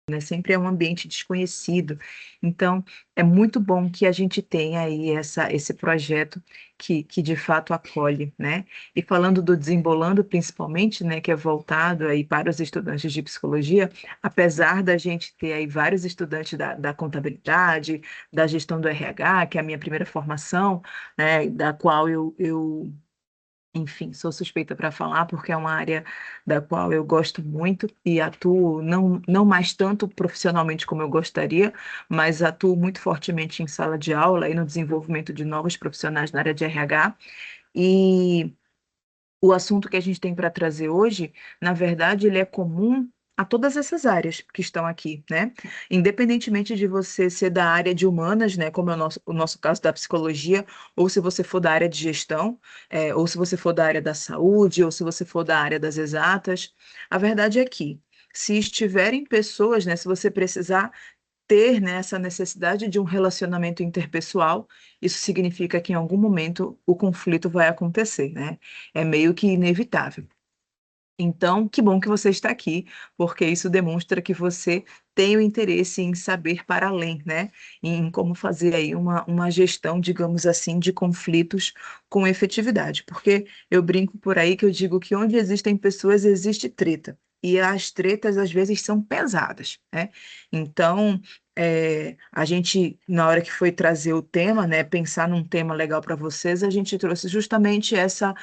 né? Sempre é um ambiente desconhecido. Então, é muito bom que a gente tenha aí esse projeto que de fato acolhe, né? E falando do Desembolando, principalmente, né, que é voltado aí para os estudantes de psicologia, apesar da gente ter aí vários estudantes da contabilidade, da gestão do RH, que é a minha primeira formação, né, da qual eu enfim, sou suspeita para falar porque é uma área da qual eu gosto muito e atuo não mais tanto profissionalmente como eu gostaria, mas atuo muito fortemente em sala de aula e no desenvolvimento de novos profissionais na área de RH. E o assunto que a gente tem para trazer hoje, na verdade, ele é comum a todas essas áreas que estão aqui, né? Independentemente de você ser da área de humanas, né, como é o nosso caso da psicologia, ou se você for da área de gestão, ou se você for da área da saúde, ou se você for da área das exatas, a verdade é que se estiverem pessoas, né, se você precisar ter, né, essa necessidade de um relacionamento interpessoal, isso significa que em algum momento o conflito vai acontecer, né? É meio que inevitável. Então, que bom que você está aqui, porque isso demonstra que você tem o interesse em saber para além, né? Em como fazer aí uma gestão, digamos assim, de conflitos com efetividade. Porque eu brinco por aí que eu digo que onde existem pessoas, existe treta. E as tretas, às vezes, são pesadas, né? Então, a gente, na hora que foi trazer o tema, né, pensar num tema legal para vocês, a gente trouxe justamente essa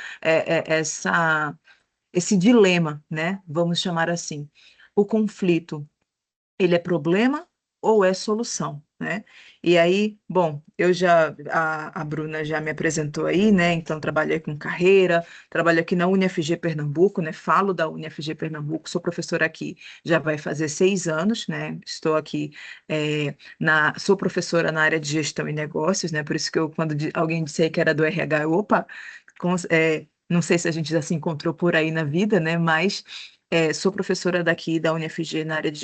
esse dilema, né? Vamos chamar assim. O conflito, ele é problema ou é solução, né? E aí, bom, a Bruna já me apresentou aí, né? Então, trabalhei com carreira, trabalho aqui na UniFG Pernambuco, né? Falo da UniFG Pernambuco, sou professora aqui, já vai fazer 6 anos, né? Estou aqui, sou professora na área de gestão e negócios, né? Por isso que quando alguém disse que era do RH, opa, não sei se a gente já se encontrou por aí na vida, né? Mas sou professora daqui da UniFG na área de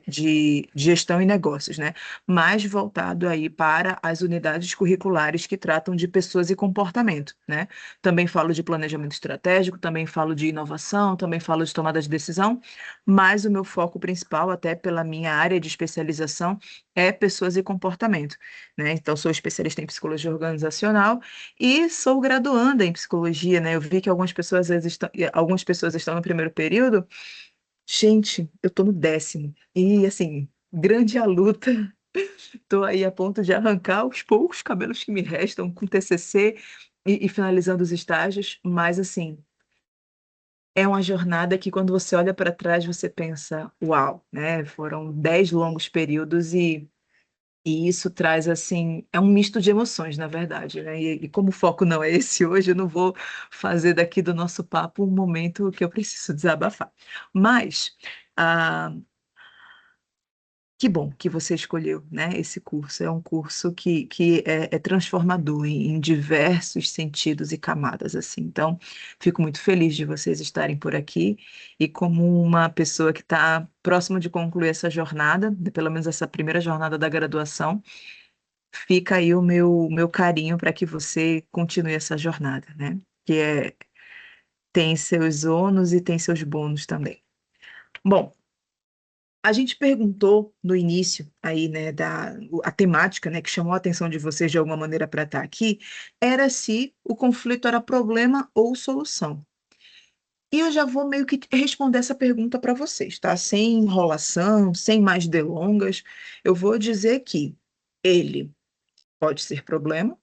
de gestão e negócios, né? Mais voltado aí para as unidades curriculares que tratam de pessoas e comportamento, né? Também falo de planejamento estratégico, também falo de inovação, também falo de tomada de decisão, mas o meu foco principal, até pela minha área de especialização, é pessoas e comportamento, né? Então, sou especialista em psicologia organizacional e sou graduanda em psicologia, né? Eu vi que algumas pessoas estão no primeiro período. Gente, eu tô no 10º. E assim, grande a luta. Tô aí a ponto de arrancar os poucos cabelos que me restam com TCC e finalizando os estágios, mas assim, é uma jornada que quando você olha para trás, você pensa, uau, né? Foram 10 longos períodos e isso traz, assim, é um misto de emoções, na verdade, né? E como o foco não é esse hoje, eu não vou fazer daqui do nosso papo um momento que eu preciso desabafar. Mas, ah, que bom que você escolheu, né, esse curso. É um curso que é transformador em diversos sentidos e camadas, assim. Então, fico muito feliz de vocês estarem por aqui e como uma pessoa que está próximo de concluir essa jornada, pelo menos essa primeira jornada da graduação, fica aí o meu carinho para que você continue essa jornada, né? Que tem seus ônus e tem seus bônus também. Bom, a gente perguntou no início aí, né, a temática, né, que chamou a atenção de vocês de alguma maneira para estar aqui, era se o conflito era problema ou solução. E eu já vou meio que responder essa pergunta para vocês, tá? Sem enrolação, sem mais delongas, eu vou dizer que ele pode ser problema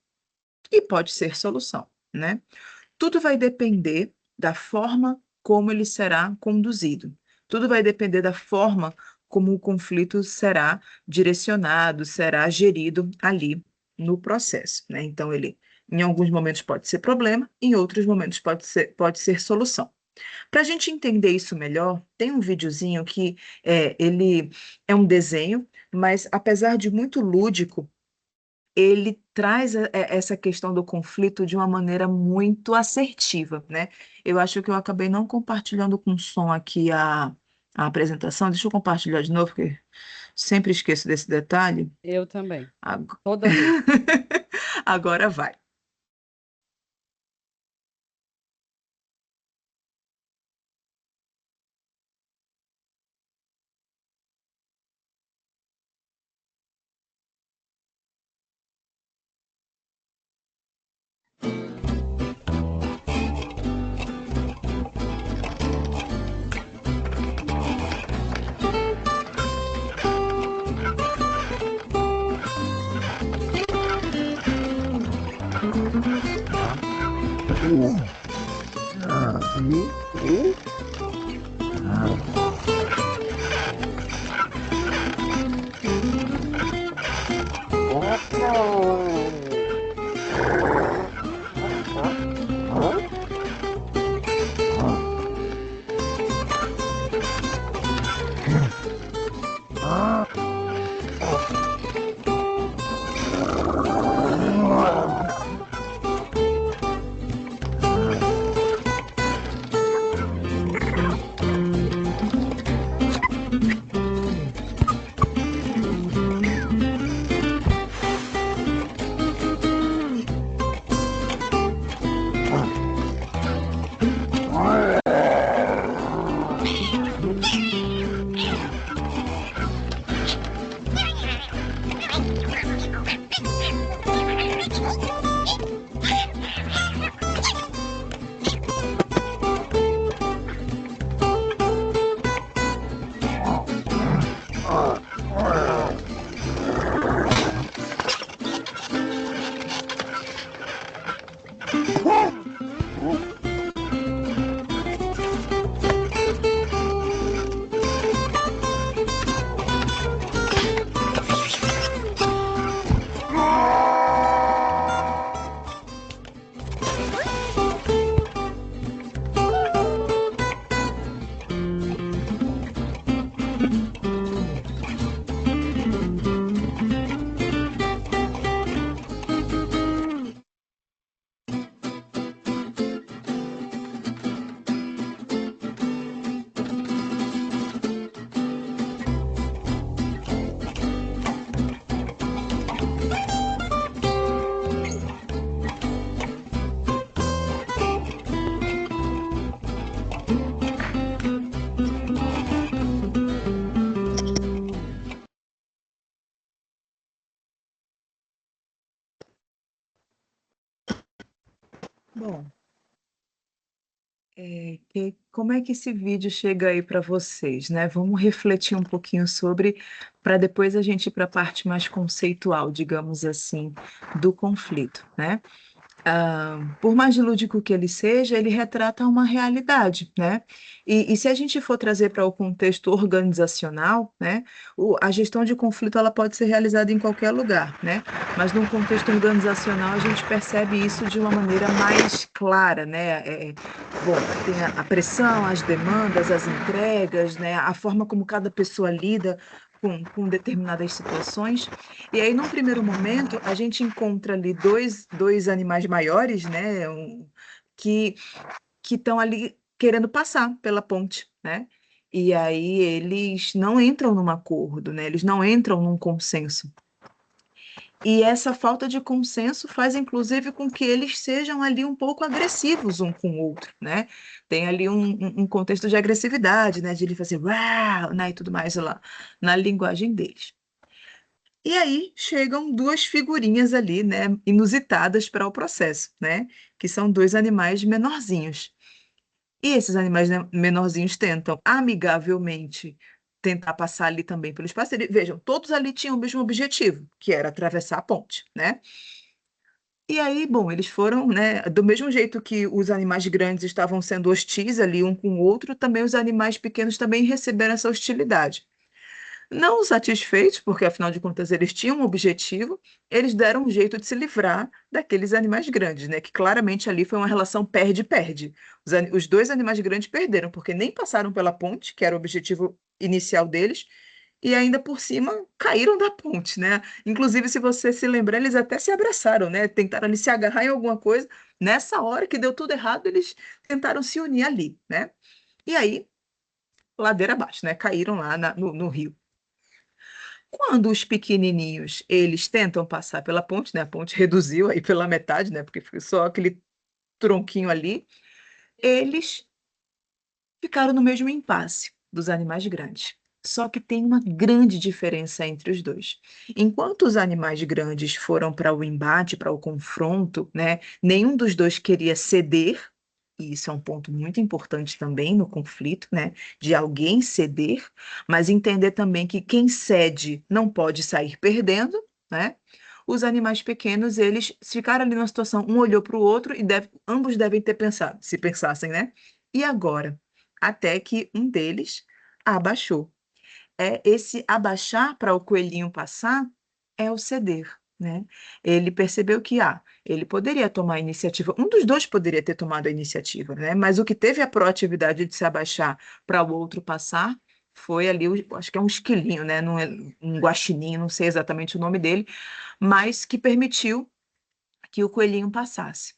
e pode ser solução, né? Tudo vai depender da forma como ele será conduzido. Tudo vai depender da forma como o conflito será direcionado, será gerido ali no processo, né? Então, ele, em alguns momentos, pode ser problema, em outros momentos, pode ser solução. Para a gente entender isso melhor, tem um videozinho que ele é um desenho, mas apesar de muito lúdico, ele traz essa questão do conflito de uma maneira muito assertiva, né? Eu acho que eu acabei não compartilhando com som aqui a apresentação. Deixa eu compartilhar de novo, porque sempre esqueço desse detalhe. Eu também, Ag- toda vez. Agora vai. Bom, como é que esse vídeo chega aí para vocês, né? Vamos refletir um pouquinho sobre, para depois a gente ir para a parte mais conceitual, digamos assim, do conflito, né? Por mais lúdico que ele seja, ele retrata uma realidade, né? E se a gente for trazer para o contexto organizacional, né, a gestão de conflito ela pode ser realizada em qualquer lugar, né? Mas num contexto organizacional a gente percebe isso de uma maneira mais clara, né? Bom, tem a pressão, as demandas, as entregas, né? A forma como cada pessoa lida com determinadas situações. E aí, num primeiro momento, a gente encontra ali dois animais maiores, né, que que estão ali querendo passar pela ponte, né? E aí eles não entram num acordo, né? Eles não entram num consenso. E essa falta de consenso faz, inclusive, com que eles sejam ali um pouco agressivos um com o outro, né? Tem ali um contexto de agressividade, né? De ele fazer "Uau", né? E tudo mais lá, na linguagem deles. E aí chegam duas figurinhas ali, né, inusitadas para o processo, né, que são dois animais menorzinhos. E esses animais, né, menorzinhos tentam amigavelmente tentar passar ali também pelo espaço. Vejam, todos ali tinham o mesmo objetivo, que era atravessar a ponte, né? E aí, bom, eles foram, né, do mesmo jeito que os animais grandes estavam sendo hostis ali um com o outro, também os animais pequenos também receberam essa hostilidade. Não satisfeitos, porque afinal de contas eles tinham um objetivo, eles deram um jeito de se livrar daqueles animais grandes, né? Que claramente ali foi uma relação perde-perde. Os dois animais grandes perderam, porque nem passaram pela ponte, que era o objetivo inicial deles, e ainda por cima caíram da ponte, né? Inclusive, se você se lembrar, eles até se abraçaram, né? Tentaram ali se agarrar em alguma coisa. Nessa hora que deu tudo errado, eles tentaram se unir ali, né? E aí, ladeira abaixo, né? Caíram lá no rio. Quando os pequenininhos, eles tentam passar pela ponte, né, a ponte reduziu aí pela metade, né, porque foi só aquele tronquinho ali, eles ficaram no mesmo impasse dos animais grandes. Só que tem uma grande diferença entre os dois. Enquanto os animais grandes foram para o embate, para o confronto, né, nenhum dos dois queria ceder, e isso é um ponto muito importante também no conflito, né, de alguém ceder, mas entender também que quem cede não pode sair perdendo, né? Os animais pequenos, eles ficaram ali numa situação, um olhou para o outro e ambos devem ter pensado, se pensassem, né? E agora? Até que um deles abaixou. Esse abaixar para o coelhinho passar é o ceder, né? Ele percebeu que ele poderia tomar a iniciativa, um dos dois poderia ter tomado a iniciativa, né? Mas o que teve a proatividade de se abaixar para o outro passar foi ali, acho que é um esquilinho, né? Não é um guaxinim, não sei exatamente o nome dele, mas que permitiu que o coelhinho passasse.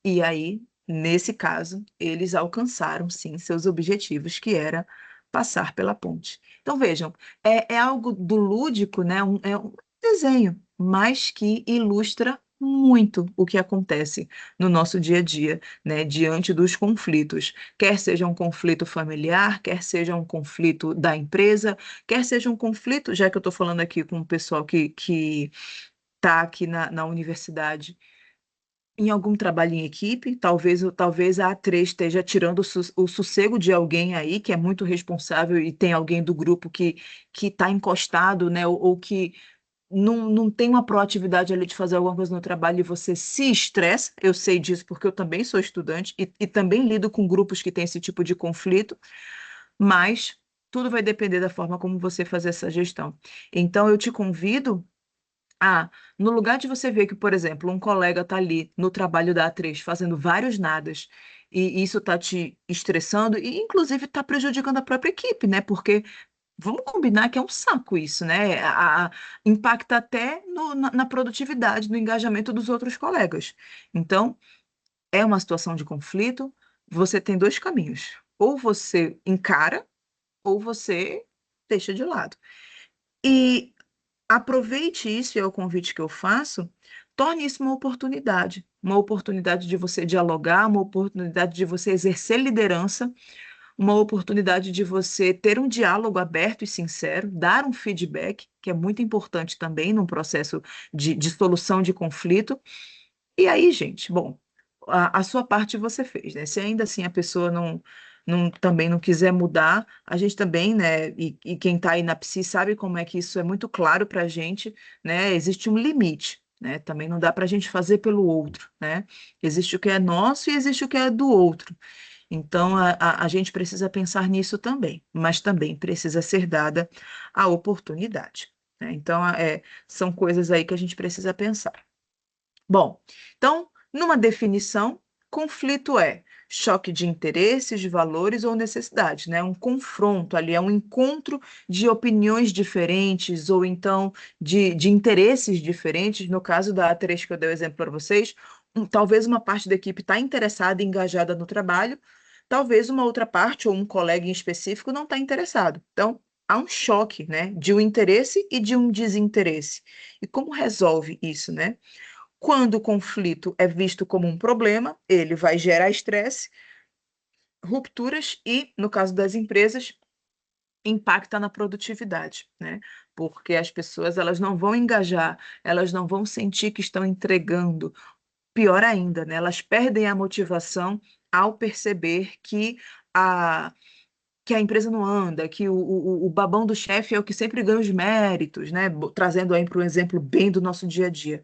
E aí, nesse caso, eles alcançaram, sim, seus objetivos, que era passar pela ponte. Então, vejam, é algo do lúdico, né? É um desenho, mas que ilustra muito o que acontece no nosso dia a dia, né? Diante dos conflitos, quer seja um conflito familiar, quer seja um conflito da empresa, quer seja um conflito, já que eu estou falando aqui com o pessoal que está aqui na universidade em algum trabalho em equipe, talvez a A3 esteja tirando o sossego de alguém aí que é muito responsável e tem alguém do grupo que está encostado, né, ou que não tem uma proatividade ali de fazer alguma coisa no trabalho e você se estressa. Eu sei disso porque eu também sou estudante e também lido com grupos que têm esse tipo de conflito, mas tudo vai depender da forma como você fazer essa gestão. Então, eu te convido no lugar de você ver que, por exemplo, um colega está ali no trabalho da A3 fazendo vários nadas e isso está te estressando e, inclusive, está prejudicando a própria equipe, né? Porque vamos combinar que é um saco isso, né? Impacta até na produtividade, no engajamento dos outros colegas. Então, é uma situação de conflito, você tem dois caminhos. Ou você encara, ou você deixa de lado. E aproveite isso, e é o convite que eu faço, torne isso uma oportunidade de você dialogar, uma oportunidade de você exercer liderança, uma oportunidade de você ter um diálogo aberto e sincero, dar um feedback, que é muito importante também num processo de solução de conflito. E aí, gente, bom, a sua parte você fez, né? Se ainda assim a pessoa também não quiser mudar, a gente também, né? E quem está aí na psi sabe como é que isso é muito claro para a gente, né? Existe um limite, né? Também não dá para a gente fazer pelo outro, né? Existe o que é nosso e existe o que é do outro. Então, a gente precisa pensar nisso também, mas também precisa ser dada a oportunidade, né? Então, são coisas aí que a gente precisa pensar. Bom, então, numa definição, conflito é choque de interesses, de valores ou necessidades, né? Um confronto ali, é um encontro de opiniões diferentes ou então de interesses diferentes. No caso da A3 que eu dei o exemplo para vocês, talvez uma parte da equipe está interessada e engajada no trabalho, talvez uma outra parte ou um colega em específico não está interessado. Então, há um choque, né, de um interesse e de um desinteresse. E como resolve isso, né? Quando o conflito é visto como um problema, ele vai gerar estresse, rupturas e, no caso das empresas, impacta na produtividade, né? Porque as pessoas elas não vão engajar, elas não vão sentir que estão entregando. Pior ainda, né? Elas perdem a motivação ao perceber a que a empresa não anda, que o babão do chefe é o que sempre ganha os méritos, né? Trazendo aí para um exemplo bem do nosso dia a dia.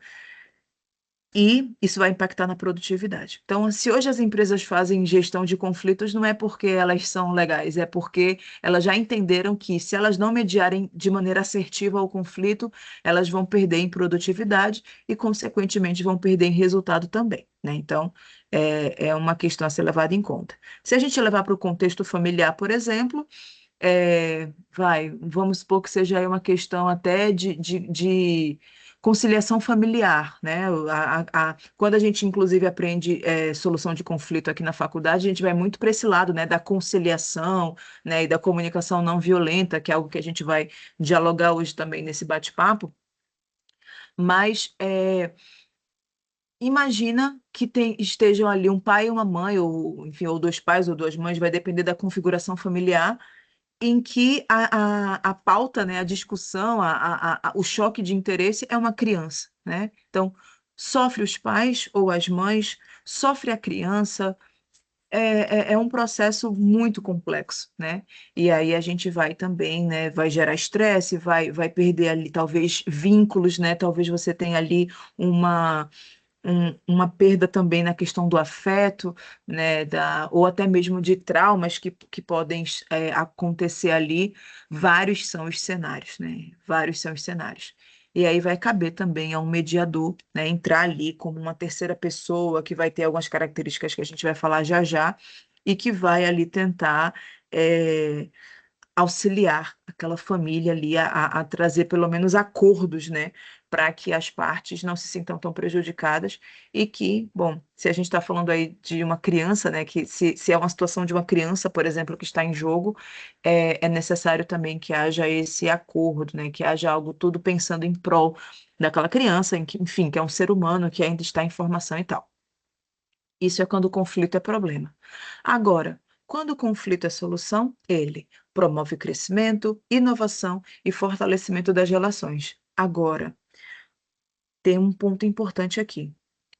E isso vai impactar na produtividade. Então, se hoje as empresas fazem gestão de conflitos, não é porque elas são legais, é porque elas já entenderam que se elas não mediarem de maneira assertiva o conflito, elas vão perder em produtividade e, consequentemente, vão perder em resultado também, né? Então, é uma questão a ser levada em conta. Se a gente levar para o contexto familiar, por exemplo, vamos supor que seja aí uma questão até de conciliação familiar, né? Quando a gente, inclusive, aprende solução de conflito aqui na faculdade, a gente vai muito para esse lado, né, da conciliação, né, e da comunicação não violenta, que é algo que a gente vai dialogar hoje também nesse bate-papo. Mas imagina que estejam ali um pai e uma mãe, ou enfim, ou dois pais ou duas mães, vai depender da configuração familiar em que a pauta, né, a discussão, o choque de interesse é uma criança, né? Então, sofre os pais ou as mães, sofre a criança, é um processo muito complexo, né? E aí a gente vai também, né, vai gerar estresse, vai perder ali talvez vínculos, né? Talvez você tenha ali uma uma perda também na questão do afeto, né, ou até mesmo de traumas que podem acontecer ali. Vários são os cenários, né? Vários são os cenários. E aí vai caber também a um mediador, né, entrar ali como uma terceira pessoa que vai ter algumas características que a gente vai falar já já e que vai ali tentar eh, auxiliar aquela família ali a trazer pelo menos acordos, né, para que as partes não se sintam tão prejudicadas e que, bom, se a gente está falando aí de uma criança, né, que se é uma situação de uma criança, por exemplo, que está em jogo, é necessário também que haja esse acordo, né, que haja algo tudo pensando em prol daquela criança, em que, enfim, que é um ser humano que ainda está em formação e tal. Isso é quando o conflito é problema. Agora, quando o conflito é solução, ele promove crescimento, inovação e fortalecimento das relações. Agora, tem um ponto importante aqui.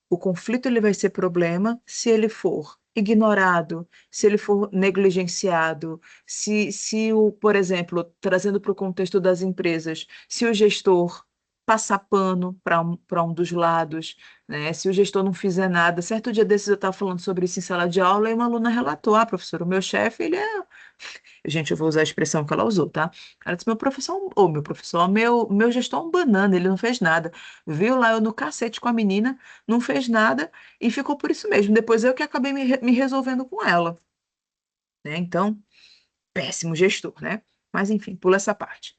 O conflito ele vai ser problema se ele for ignorado, se ele for negligenciado, se o, por exemplo, trazendo para o contexto das empresas, se o gestor passar pano para um dos lados, né? Se o gestor não fizer nada. Certo dia desses eu estava falando sobre isso em sala de aula e uma aluna relatou, ah, professor, o meu chefe, ele é gente, eu vou usar a expressão que ela usou, tá? Ela disse, meu professor, ou meu professor, meu gestor é um banana, ele não fez nada. Viu lá eu no cacete com a menina, não fez nada e ficou por isso mesmo. Depois eu que acabei me resolvendo com ela, né? Então, péssimo gestor, né? Mas enfim, pula essa parte.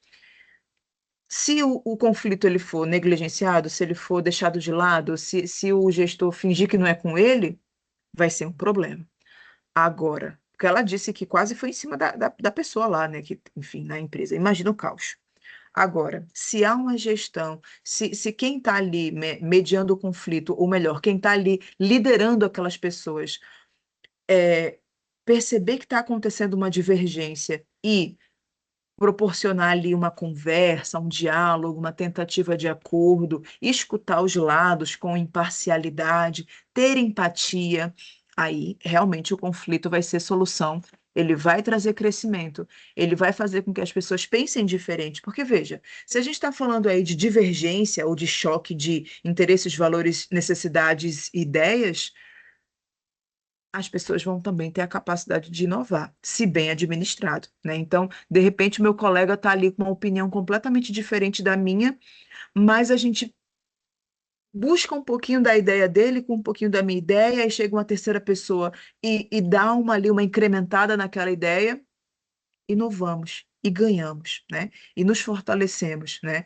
Se o conflito ele for negligenciado, se ele for deixado de lado, se o gestor fingir que não é com ele, vai ser um problema. Agora, porque ela disse que quase foi em cima da pessoa lá, né? Que, enfim, na empresa. Imagina o caos. Agora, se há uma gestão, se quem está ali mediando o conflito, ou melhor, quem está ali liderando aquelas pessoas, é, perceber que está acontecendo uma divergência e proporcionar ali uma conversa, um diálogo, uma tentativa de acordo, escutar os lados com imparcialidade, ter empatia, aí realmente o conflito vai ser solução. Ele vai trazer crescimento, ele vai fazer com que as pessoas pensem diferente. Porque, veja, se a gente está falando aí de divergência ou de choque de interesses, valores, necessidades, ideias, as pessoas vão também ter a capacidade de inovar, se bem administrado, né? Então, de repente, o meu colega está ali com uma opinião completamente diferente da minha, mas a gente busca um pouquinho da ideia dele com um pouquinho da minha ideia, e chega uma terceira pessoa e dá uma ali uma incrementada naquela ideia, inovamos e ganhamos, né? E nos fortalecemos, né?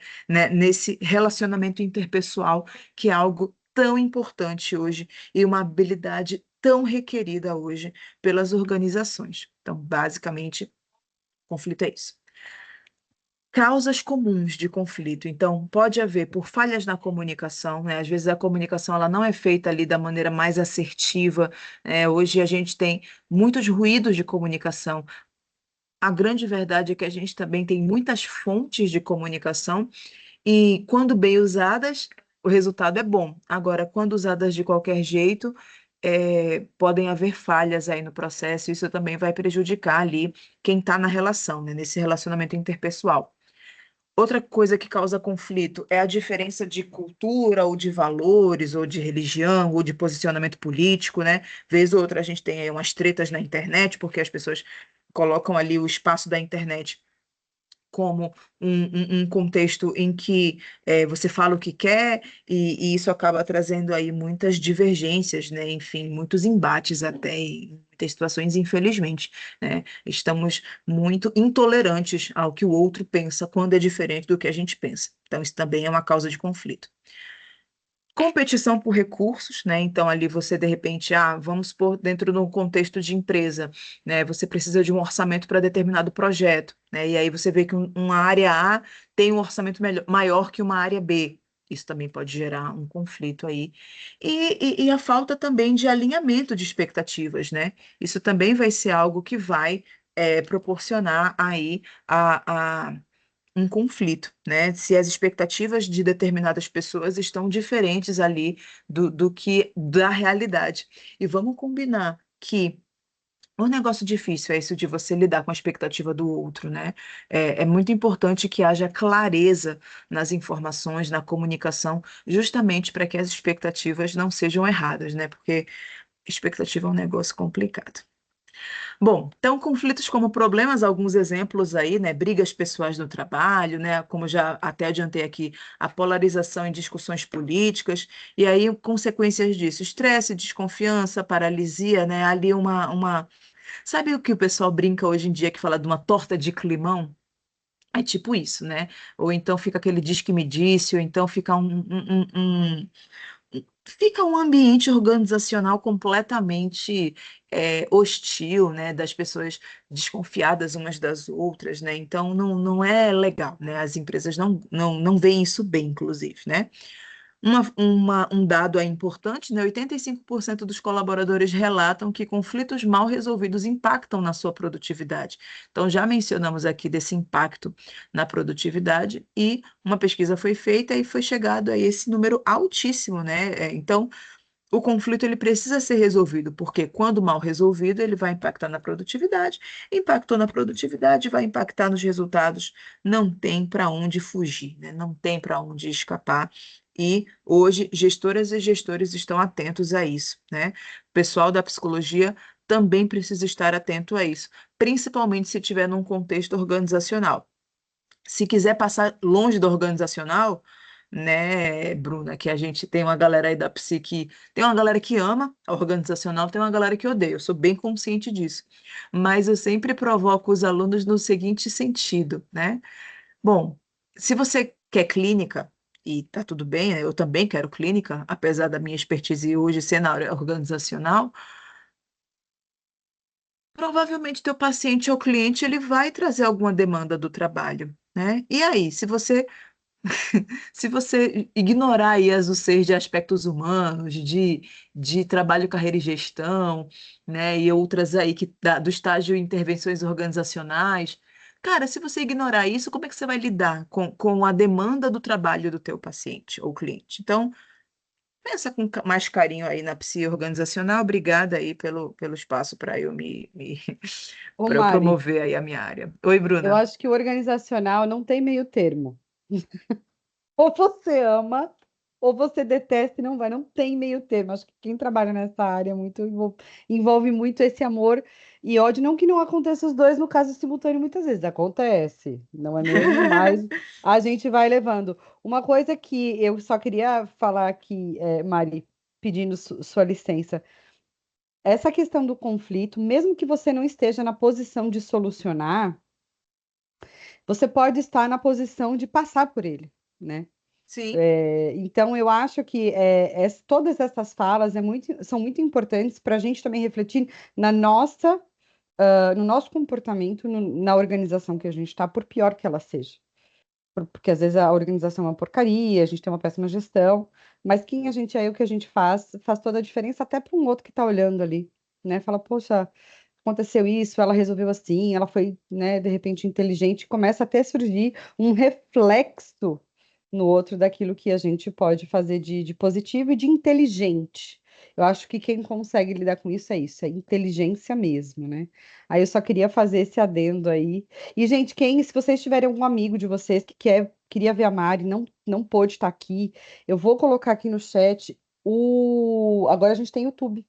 Nesse relacionamento interpessoal, que é algo tão importante hoje e uma habilidade tão requerida hoje pelas organizações. Então, basicamente, conflito é isso. Causas comuns de conflito. Então, pode haver por falhas na comunicação, né? Às vezes a comunicação ela não é feita ali da maneira mais assertiva, né? Hoje a gente tem muitos ruídos de comunicação. A grande verdade é que a gente também tem muitas fontes de comunicação e, quando bem usadas, o resultado é bom. Agora, quando usadas de qualquer jeito, podem haver falhas aí no processo, isso também vai prejudicar ali quem está na relação, né, nesse relacionamento interpessoal. Outra coisa que causa conflito é a diferença de cultura, ou de valores, ou de religião, ou de posicionamento político, né? Vez ou outra a gente tem aí umas tretas na internet, porque as pessoas colocam ali o espaço da internet como um contexto em que você fala o que quer e isso acaba trazendo aí muitas divergências, né? Enfim, muitos embates até em muitas situações, infelizmente, né? Estamos muito intolerantes ao que o outro pensa quando é diferente do que a gente pensa. Então, isso também é uma causa de conflito. Competição por recursos, né? Então, ali você, de repente, vamos pôr dentro de um contexto de empresa, né? Você precisa de um orçamento para determinado projeto, né? E aí você vê que uma área A tem um orçamento maior que uma área B. Isso também pode gerar um conflito aí. E a falta também de alinhamento de expectativas, né? Isso também vai ser algo que vai proporcionar aí a um conflito, né? Se as expectativas de determinadas pessoas estão diferentes ali do que da realidade. E vamos combinar que um negócio difícil é isso de você lidar com a expectativa do outro, né? É muito importante que haja clareza nas informações, na comunicação, justamente para que as expectativas não sejam erradas, né? Porque expectativa é um negócio complicado. Bom, então conflitos como problemas, alguns exemplos aí, né? Brigas pessoais no trabalho, né? Como já até adiantei aqui, a polarização em discussões políticas, e aí consequências disso, estresse, desconfiança, paralisia, né? Ali uma... Sabe o que o pessoal brinca hoje em dia que fala de uma torta de climão? É tipo isso, né? Ou então fica aquele diz que me disse, ou então fica fica um ambiente organizacional completamente hostil, né? Das pessoas desconfiadas umas das outras, né? Então não é legal, né? As empresas não veem isso bem, inclusive, né? Um dado aí importante, né? 85% dos colaboradores relatam que conflitos mal resolvidos impactam na sua produtividade. Então, já mencionamos aqui desse impacto na produtividade e uma pesquisa foi feita e foi chegado a esse número altíssimo, né? Então, o conflito ele precisa ser resolvido, porque quando mal resolvido, ele vai impactar na produtividade, impactou na produtividade, vai impactar nos resultados. Não tem para onde fugir, né? Não tem para onde escapar. E hoje, gestoras e gestores estão atentos a isso, né? O pessoal da psicologia também precisa estar atento a isso, principalmente se estiver num contexto organizacional. Se quiser passar longe do organizacional, né, Bruna, que a gente tem uma galera aí da psique, tem uma galera que ama a organizacional, tem uma galera que odeia, eu sou bem consciente disso. Mas eu sempre provoco os alunos no seguinte sentido, né? Bom, se você quer clínica, e tá tudo bem, né, eu também quero clínica, apesar da minha expertise hoje ser na área organizacional, provavelmente teu paciente ou cliente ele vai trazer alguma demanda do trabalho, né? E aí, se você ignorar aí as UCs de aspectos humanos, de trabalho, carreira e gestão, né, e outras aí do estágio intervenções organizacionais, cara, se você ignorar isso, como é que você vai lidar com a demanda do trabalho do teu paciente ou cliente? Então, pensa com mais carinho aí na psi organizacional. Obrigada aí pelo espaço para Ô, para eu Mari, promover aí a minha área. Oi, eu Bruna. acho que o organizacional não tem meio termo. Ou você ama, ou você detesta e não vai. Não tem meio termo. Acho que quem trabalha nessa área envolve muito esse amor e ódio. Não que não aconteça os dois no caso simultâneo, muitas vezes acontece, não é mesmo? Mas a gente vai levando. Uma coisa que eu só queria falar aqui, Mari, pedindo sua licença. Essa questão do conflito, mesmo que você não esteja na posição de solucionar, você pode estar na posição de passar por ele, né? Sim, Então, eu acho que todas essas falas são muito importantes para a gente também refletir no nosso comportamento, na organização que a gente está, por pior que ela seja. Porque às vezes a organização é uma porcaria, a gente tem uma péssima gestão, mas quem a gente é e o que a gente faz toda a diferença até para um outro que está olhando ali, né? Fala, poxa, aconteceu isso, ela resolveu assim, ela foi, né, de repente inteligente, começa até a surgir um reflexo no outro daquilo que a gente pode fazer de positivo e de inteligente. Eu acho que quem consegue lidar com isso, é inteligência mesmo, né? Aí eu só queria fazer esse adendo aí. E, gente, se vocês tiverem algum amigo de vocês que queria ver a Mari, não pôde estar aqui, eu vou colocar aqui no chat agora a gente tem YouTube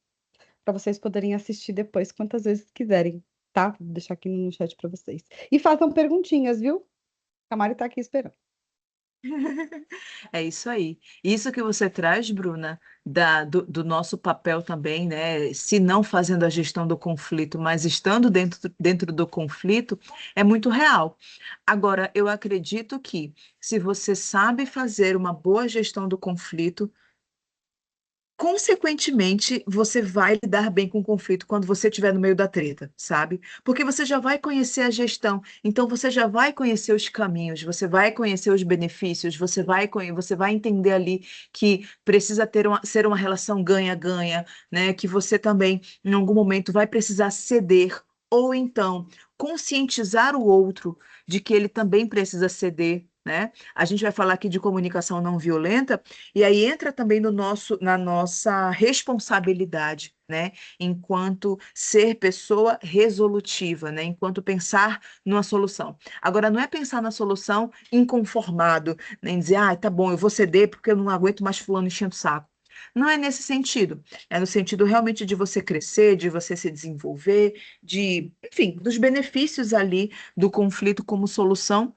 para vocês poderem assistir depois, quantas vezes quiserem, tá? Vou deixar aqui no chat para vocês. E façam perguntinhas, viu? A Mari tá aqui esperando. é isso aí. Isso que você traz, Bruna, do nosso papel também, né? Se não fazendo a gestão do conflito, mas estando dentro do conflito, é muito real. Agora, eu acredito que se você sabe fazer uma boa gestão do conflito, consequentemente, você vai lidar bem com o conflito quando você estiver no meio da treta, sabe? Porque você já vai conhecer a gestão, então você já vai conhecer os caminhos, você vai conhecer os benefícios, você vai entender ali que precisa ser uma relação ganha-ganha, né? Que você também, em algum momento, vai precisar ceder. Ou então, conscientizar o outro de que ele também precisa ceder, né? A gente vai falar aqui de comunicação não violenta, e aí entra também na nossa responsabilidade, né? Enquanto ser pessoa resolutiva, né? Enquanto pensar numa solução. Agora, não é pensar na solução inconformado, nem dizer, ah, tá bom, eu vou ceder porque eu não aguento mais fulano enchendo o saco. Não é nesse sentido. É no sentido realmente de você crescer, de você se desenvolver, enfim, dos benefícios ali do conflito como solução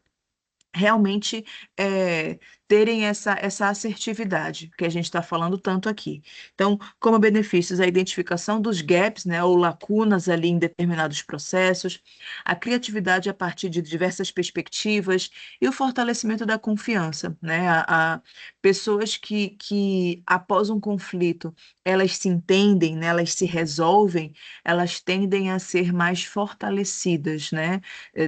realmente é, terem essa assertividade que a gente está falando tanto aqui. Então, como benefícios, a identificação dos gaps, né, ou lacunas ali em determinados processos, a criatividade a partir de diversas perspectivas e o fortalecimento da confiança, né, a pessoas que após um conflito elas se entendem, né, elas se resolvem, elas tendem a ser mais fortalecidas, né,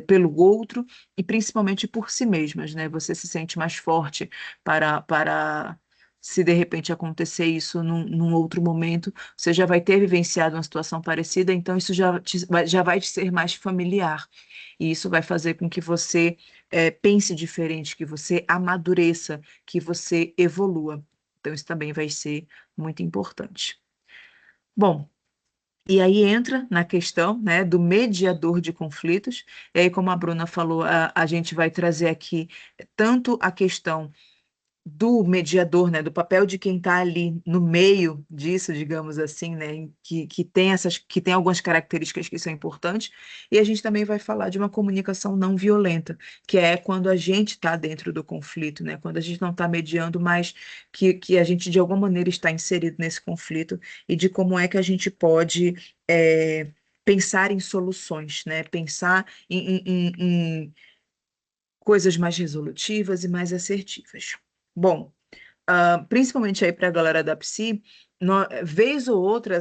pelo outro e principalmente por si mesmas, né? Você se sente mais forte para se de repente acontecer isso num outro momento, você já vai ter vivenciado uma situação parecida, então isso já vai te ser mais familiar. E isso vai fazer com que você pense diferente, que você amadureça, que você evolua. Então, isso também vai ser muito importante. Bom, e aí entra na questão, né, do mediador de conflitos. E aí, como a Bruna falou, a gente vai trazer aqui tanto a questão do mediador, né, do papel de quem está ali no meio disso, digamos assim, né, que tem algumas características que são importantes, e a gente também vai falar de uma comunicação não violenta, que é quando a gente está dentro do conflito, né, quando a gente não está mediando, mas que a gente de alguma maneira está inserido nesse conflito e de como é que a gente pode pensar em soluções, né, pensar em coisas mais resolutivas e mais assertivas. Bom, principalmente aí para a galera da psi, vez ou outra,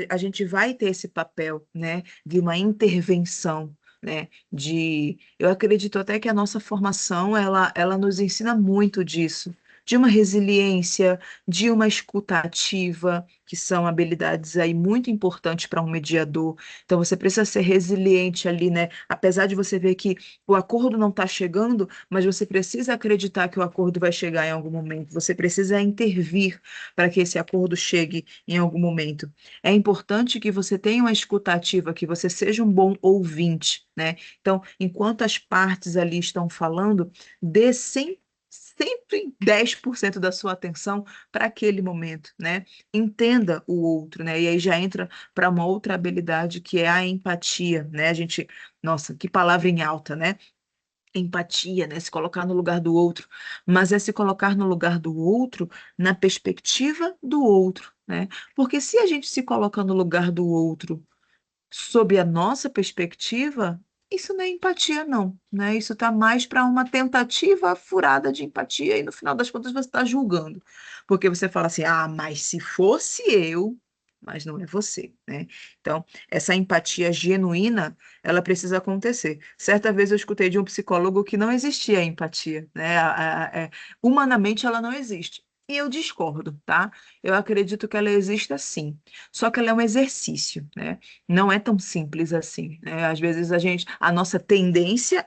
a gente vai ter esse papel, né, de uma intervenção, né, eu acredito até que a nossa formação, ela nos ensina muito disso, de uma resiliência, de uma escuta ativa, que são habilidades aí muito importantes para um mediador. Então, você precisa ser resiliente ali, né, apesar de você ver que o acordo não está chegando, mas você precisa acreditar que o acordo vai chegar em algum momento. Você precisa intervir para que esse acordo chegue em algum momento. É importante que você tenha uma escuta ativa, que você seja um bom ouvinte, né? Então, enquanto as partes ali estão falando, dê sempre 10% da sua atenção para aquele momento, né? Entenda o outro, né? E aí já entra para uma outra habilidade que é a empatia, né? Nossa, que palavra em alta, né? Empatia, né? Se colocar no lugar do outro, mas é se colocar no lugar do outro na perspectiva do outro, né? Porque se a gente se coloca no lugar do outro sob a nossa perspectiva, isso não é empatia, não, né? Isso está mais para uma tentativa furada de empatia, e no final das contas você está julgando. Porque você fala assim, ah, mas se fosse eu, mas não é você, né? Então, essa empatia genuína, ela precisa acontecer. Certa vez eu escutei de um psicólogo que não existia empatia, né? Humanamente ela não existe. E eu discordo, tá? Eu acredito que ela exista sim. Só que ela é um exercício, né? Não é tão simples assim, né? Às vezes a nossa tendência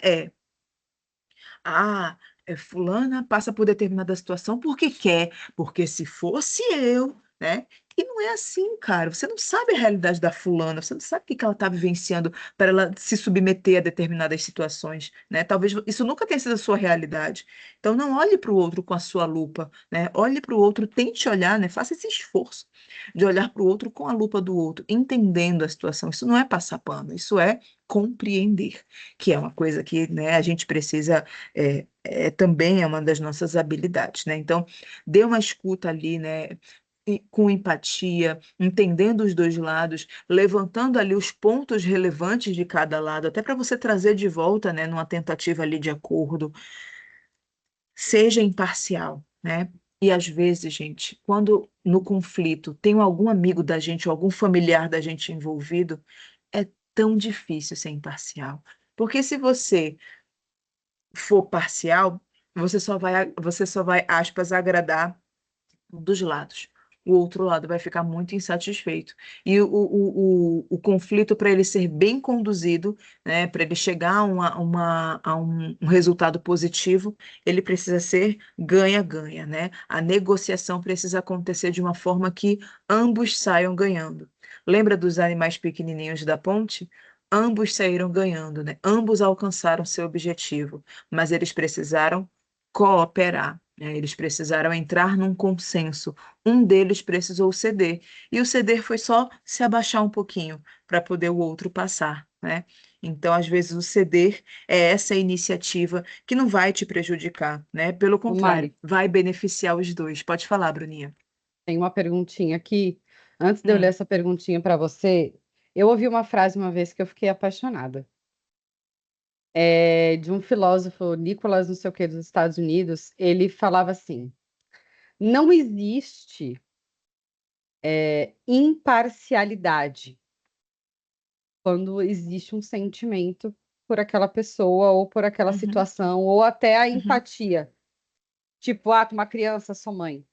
ah, fulana passa por determinada situação porque quer, porque se fosse eu, né? E não é assim, cara. Você não sabe a realidade da fulana, você não sabe o que que ela está vivenciando para ela se submeter a determinadas situações, né? Talvez isso nunca tenha sido a sua realidade. Então não olhe para o outro com a sua lupa, né? Olhe para o outro, tente olhar, né? Faça esse esforço de olhar para o outro com a lupa do outro, entendendo a situação. Isso não é passar pano, isso é compreender, que é uma coisa que, né, a gente precisa também é uma das nossas habilidades, né? Então, dê uma escuta ali, né? Com empatia, entendendo os dois lados, levantando ali os pontos relevantes de cada lado, até para você trazer de volta, né, numa tentativa ali de acordo, seja imparcial, né? E às vezes, gente, quando no conflito tem algum amigo da gente ou algum familiar da gente envolvido, é tão difícil ser imparcial. Porque se você for parcial, você só vai, aspas, agradar um dos lados. o outro lado vai ficar muito insatisfeito. E o conflito, para ele ser bem conduzido, né, para ele chegar a um resultado positivo, ele precisa ser ganha-ganha, né? A negociação precisa acontecer de uma forma que ambos saiam ganhando. Lembra dos animais pequenininhos da ponte? Ambos saíram ganhando, né? Ambos alcançaram seu objetivo, mas eles precisaram cooperar, né? Eles precisaram entrar num consenso. Um deles precisou ceder, e o ceder foi só se abaixar um pouquinho para poder o outro passar, né? Então, às vezes, o ceder é essa iniciativa que não vai te prejudicar, né? Pelo Ô, contrário, Mari, vai beneficiar os dois. Pode falar, Bruninha. tem uma perguntinha aqui. Antes de eu ler Hum, essa perguntinha para você, eu ouvi uma frase uma vez que eu fiquei apaixonada. É de um filósofo, Nicholas, não sei o que, dos Estados Unidos. Ele falava assim: não existe imparcialidade quando existe um sentimento por aquela pessoa ou por aquela uhum, situação, ou até a uhum, empatia. Tipo, ah, uma criança, sua mãe.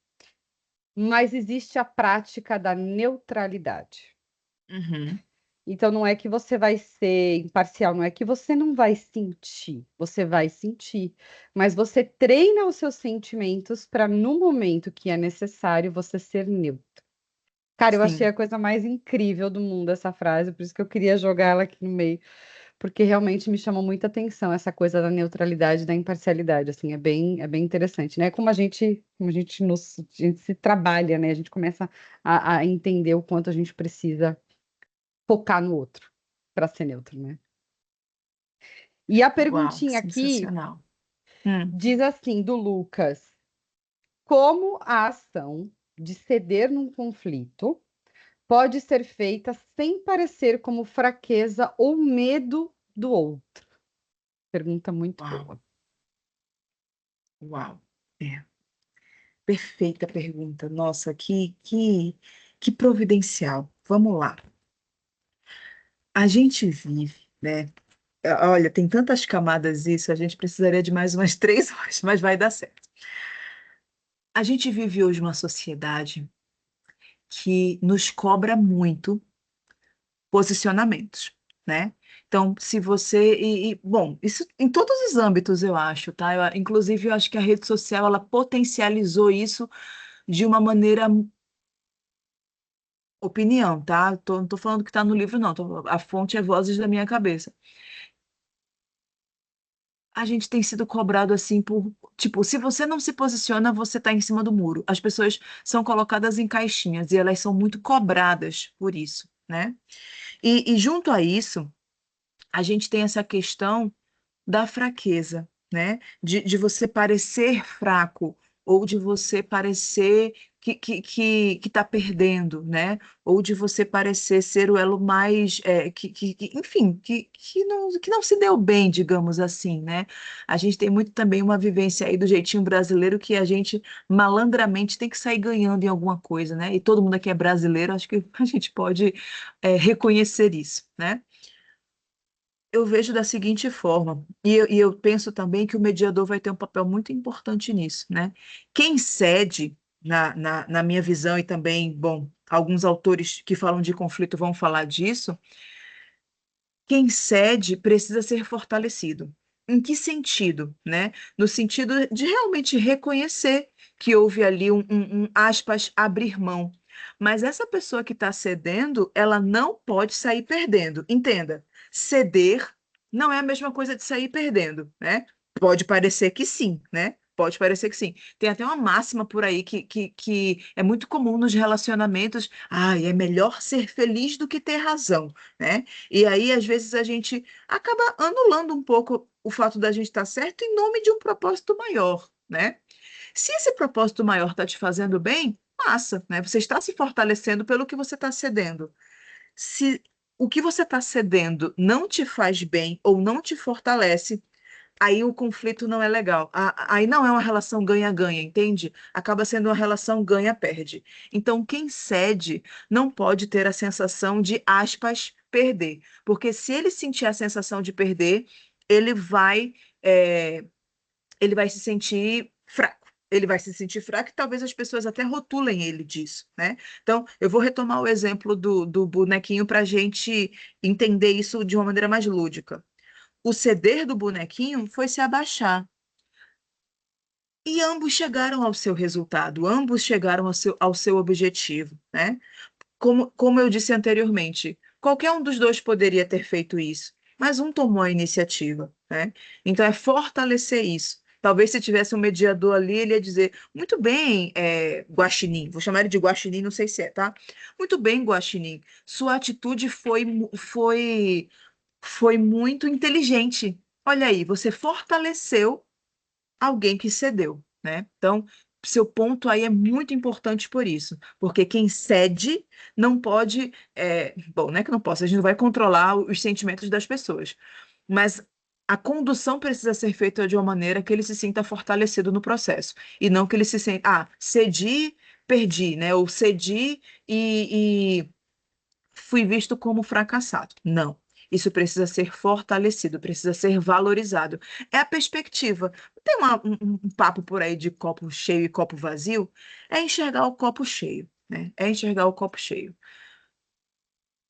Mas existe a prática da neutralidade. uhum. Então, não é que você vai ser imparcial, não é que você não vai sentir, você vai sentir, mas você treina os seus sentimentos para, no momento que é necessário, você ser neutro. Cara, eu achei Sim. a coisa mais incrível do mundo essa frase, por isso que eu queria jogar ela aqui no meio, porque realmente me chamou muita atenção essa coisa da neutralidade, e da imparcialidade, assim, é bem interessante, né? A gente se trabalha, né? A gente começa a entender o quanto a gente precisa focar no outro para ser neutro, né? E a Uau, perguntinha aqui sensacional. diz assim, do Lucas: como a ação de ceder num conflito pode ser feita sem parecer como fraqueza ou medo do outro? Pergunta muito Uau, boa. uau. É, perfeita pergunta. Nossa, que providencial. Vamos lá. A gente vive, né? Olha, tem tantas camadas isso, a gente precisaria de mais umas 3 horas, mas vai dar certo. A gente vive hoje uma sociedade que nos cobra muito posicionamentos, né? Então, se você bom, isso em todos os âmbitos eu acho, tá? Inclusive, eu acho que a rede social ela potencializou isso de uma maneira opinião, tá? Não tô falando que está no livro, não. A fonte é vozes da minha cabeça. A gente tem sido cobrado assim por, tipo, se você não se posiciona, você está em cima do muro. As pessoas são colocadas em caixinhas e elas são muito cobradas por isso, né? E junto a isso, a gente tem essa questão da fraqueza, né? De você parecer fraco, ou de você parecer que está perdendo, né? Ou de você parecer ser o elo mais, enfim, que não se deu bem, digamos assim, né? A gente tem muito também uma vivência aí do jeitinho brasileiro que a gente malandramente tem que sair ganhando em alguma coisa, né? E todo mundo aqui é brasileiro, acho que a gente pode, reconhecer isso, né? Eu vejo da seguinte forma, e eu penso também que o mediador vai ter um papel muito importante nisso, né? Quem cede, na minha visão, e também, bom, alguns autores que falam de conflito vão falar disso, quem cede precisa ser fortalecido. Em que sentido, né? No sentido de realmente reconhecer que houve ali aspas, abrir mão. Mas essa pessoa que está cedendo, ela não pode sair perdendo. Entenda, ceder não é a mesma coisa de sair perdendo, né? Pode parecer que sim, né? Pode parecer que sim. Tem até uma máxima por aí que é muito comum nos relacionamentos. Ah, é melhor ser feliz do que ter razão, né? E aí, às vezes, a gente acaba anulando um pouco o fato da gente estar certo em nome de um propósito maior, né? Se esse propósito maior está te fazendo bem, massa, né? Você está se fortalecendo pelo que você está cedendo. Se o que você está cedendo não te faz bem ou não te fortalece, aí o conflito não é legal. Aí não é uma relação ganha-ganha, entende? Acaba sendo uma relação ganha-perde. Então, quem cede não pode ter a sensação de, aspas, perder. Porque se ele sentir a sensação de perder, ele vai, é, ele vai se sentir fraco. ele vai se sentir fraco e talvez as pessoas até rotulem ele disso, né? Então, eu vou retomar o exemplo do bonequinho para a gente entender isso de uma maneira mais lúdica. O ceder do bonequinho foi se abaixar. E ambos chegaram ao seu resultado, ambos chegaram ao seu objetivo, né? Como eu disse anteriormente, qualquer um dos dois poderia ter feito isso, mas um tomou a iniciativa, né? Então é fortalecer isso. Talvez se tivesse um mediador ali, ele ia dizer, muito bem, Guaxinim, vou chamar ele de Guaxinim, não sei se é, tá? Muito bem, Guaxinim, sua atitude foi muito inteligente. Olha aí, você fortaleceu alguém que cedeu, né? Então, seu ponto aí é muito importante por isso, porque quem cede não pode, bom, não é que não possa, a gente não vai controlar os sentimentos das pessoas, mas a condução precisa ser feita de uma maneira que ele se sinta fortalecido no processo, e não que ele se sinta, cedi, perdi, né? Ou cedi e fui visto como fracassado. Não. Isso precisa ser fortalecido, precisa ser valorizado. É a perspectiva. Tem um papo por aí de copo cheio e copo vazio. É enxergar o copo cheio, né? É enxergar o copo cheio.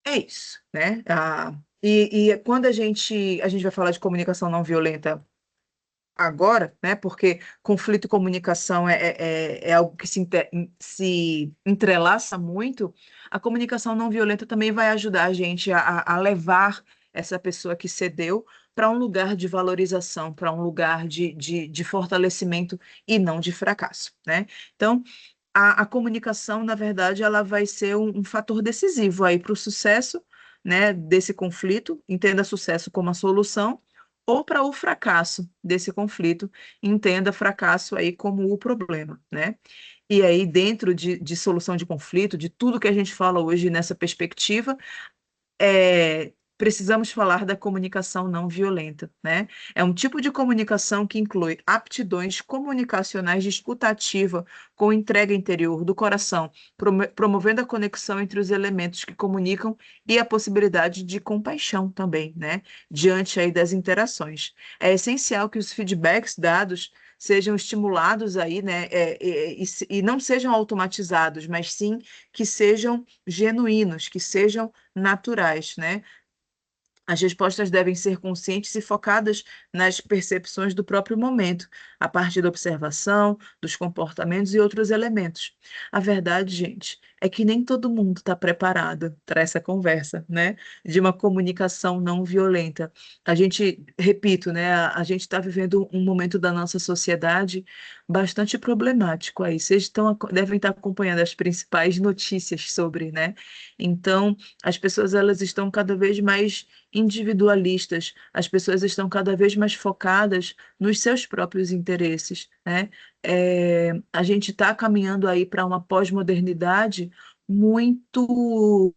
É isso, né? E quando a gente vai falar de comunicação não violenta agora, né? Porque conflito e comunicação é algo que se entrelaça muito. A comunicação não violenta também vai ajudar a gente a levar essa pessoa que cedeu para um lugar de valorização, para um lugar de fortalecimento e não de fracasso, né? Então, a comunicação, na verdade, ela vai ser um fator decisivo aí para o sucesso, né, desse conflito, entenda sucesso como a solução, ou para o fracasso desse conflito, entenda fracasso aí como o problema, né? E aí, dentro de solução de conflito, de tudo que a gente fala hoje nessa perspectiva, precisamos falar da comunicação não violenta, né? É um tipo de comunicação que inclui aptidões comunicacionais de escuta ativa com entrega interior do coração, promovendo a conexão entre os elementos que comunicam e a possibilidade de compaixão também, né? Diante aí das interações. É essencial que os feedbacks dados sejam estimulados aí, né? E não sejam automatizados, mas sim que sejam genuínos, que sejam naturais, né? As respostas devem ser conscientes e focadas nas percepções do próprio momento, a partir da observação, dos comportamentos e outros elementos. A verdade, gente, é que nem todo mundo está preparado para essa conversa, né? De uma comunicação não violenta. A gente, repito, né? A gente está vivendo um momento da nossa sociedade bastante problemático aí. Devem estar acompanhando as principais notícias sobre, né? Então, as pessoas elas estão cada vez mais individualistas, as pessoas estão cada vez mais focadas nos seus próprios interesses, né? A gente está caminhando aí para uma pós-modernidade muito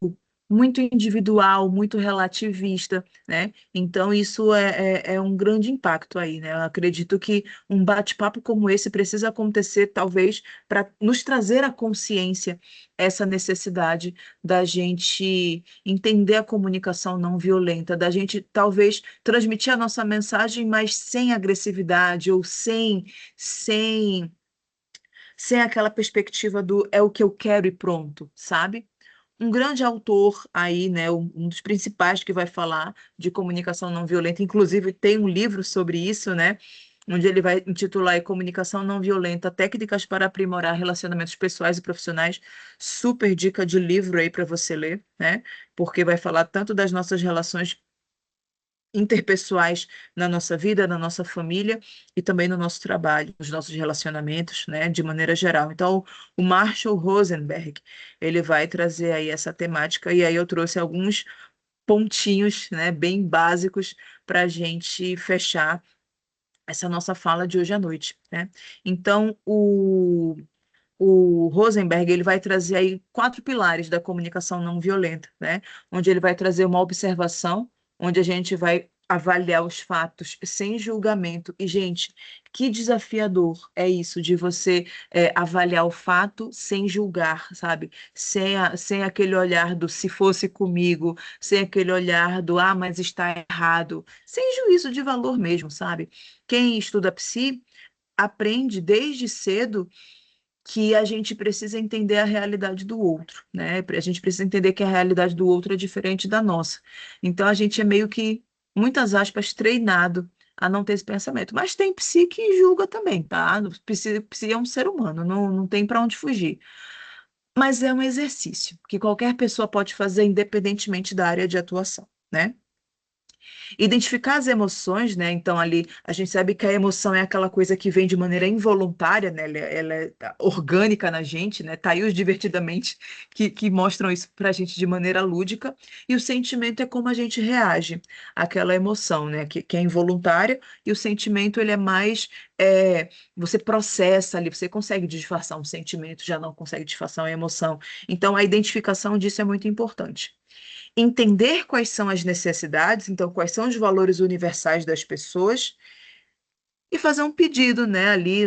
muito individual, muito relativista, né? Então isso é um grande impacto aí, né? Eu acredito que um bate-papo como esse precisa acontecer, talvez, para nos trazer à consciência essa necessidade da gente entender a comunicação não violenta, da gente talvez transmitir a nossa mensagem, mas sem agressividade ou sem aquela perspectiva do é o que eu quero e pronto, sabe? Um grande autor aí, né, um dos principais que vai falar de comunicação não violenta, inclusive tem um livro sobre isso, né, onde ele vai intitular aí, Comunicação Não Violenta, Técnicas para Aprimorar Relacionamentos Pessoais e Profissionais. Super dica de livro aí para você ler, né, porque vai falar tanto das nossas relações interpessoais na nossa vida, na nossa família e também no nosso trabalho, nos nossos relacionamentos, né, de maneira geral. Então, o Marshall Rosenberg, ele vai trazer aí essa temática e aí eu trouxe alguns pontinhos, né, bem básicos para a gente fechar essa nossa fala de hoje à noite, né? Então, o Rosenberg ele vai trazer aí 4 pilares da comunicação não violenta, né? Onde ele vai trazer uma observação, onde a gente vai avaliar os fatos sem julgamento. E, gente, que desafiador é isso de você avaliar o fato sem julgar, sabe? Sem aquele olhar do se fosse comigo, sem aquele olhar do mas está errado, sem juízo de valor mesmo, sabe? Quem estuda psi aprende desde cedo que a gente precisa entender a realidade do outro, né? A gente precisa entender que a realidade do outro é diferente da nossa. Então a gente é meio que, muitas aspas, treinado a não ter esse pensamento. Mas tem psi que julga também, tá? Psi é um ser humano, não tem para onde fugir. Mas é um exercício que qualquer pessoa pode fazer independentemente da área de atuação, né? Identificar as emoções, né? Então, ali a gente sabe que a emoção é aquela coisa que vem de maneira involuntária, né? Ela é orgânica na gente, né? Tá aí os divertidamente que mostram isso pra gente de maneira lúdica. E o sentimento é como a gente reage àquela emoção, né? Que é involuntária, e o sentimento, ele é mais. Você processa ali, você consegue disfarçar um sentimento, já não consegue disfarçar uma emoção. Então, a identificação disso é muito importante. Entender quais são as necessidades, então, quais são os valores universais das pessoas, e fazer um pedido, né, ali,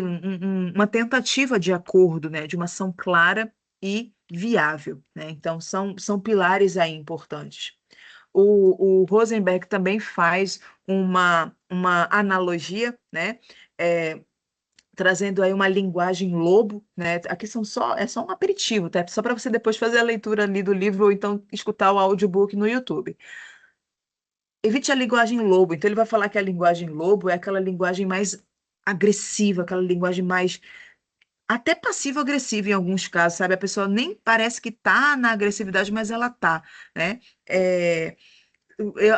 uma tentativa de acordo, né, de uma ação clara e viável, né? Então, são pilares aí importantes. O Rosenberg também faz uma analogia, né? É, trazendo aí uma linguagem lobo, né? Aqui é só um aperitivo, tá? Só para você depois fazer a leitura ali do livro ou então escutar o audiobook no YouTube. Evite a linguagem lobo. Então ele vai falar que a linguagem lobo é aquela linguagem mais agressiva, aquela linguagem mais até passivo-agressiva em alguns casos, sabe? A pessoa nem parece que tá na agressividade, mas ela tá, né? É,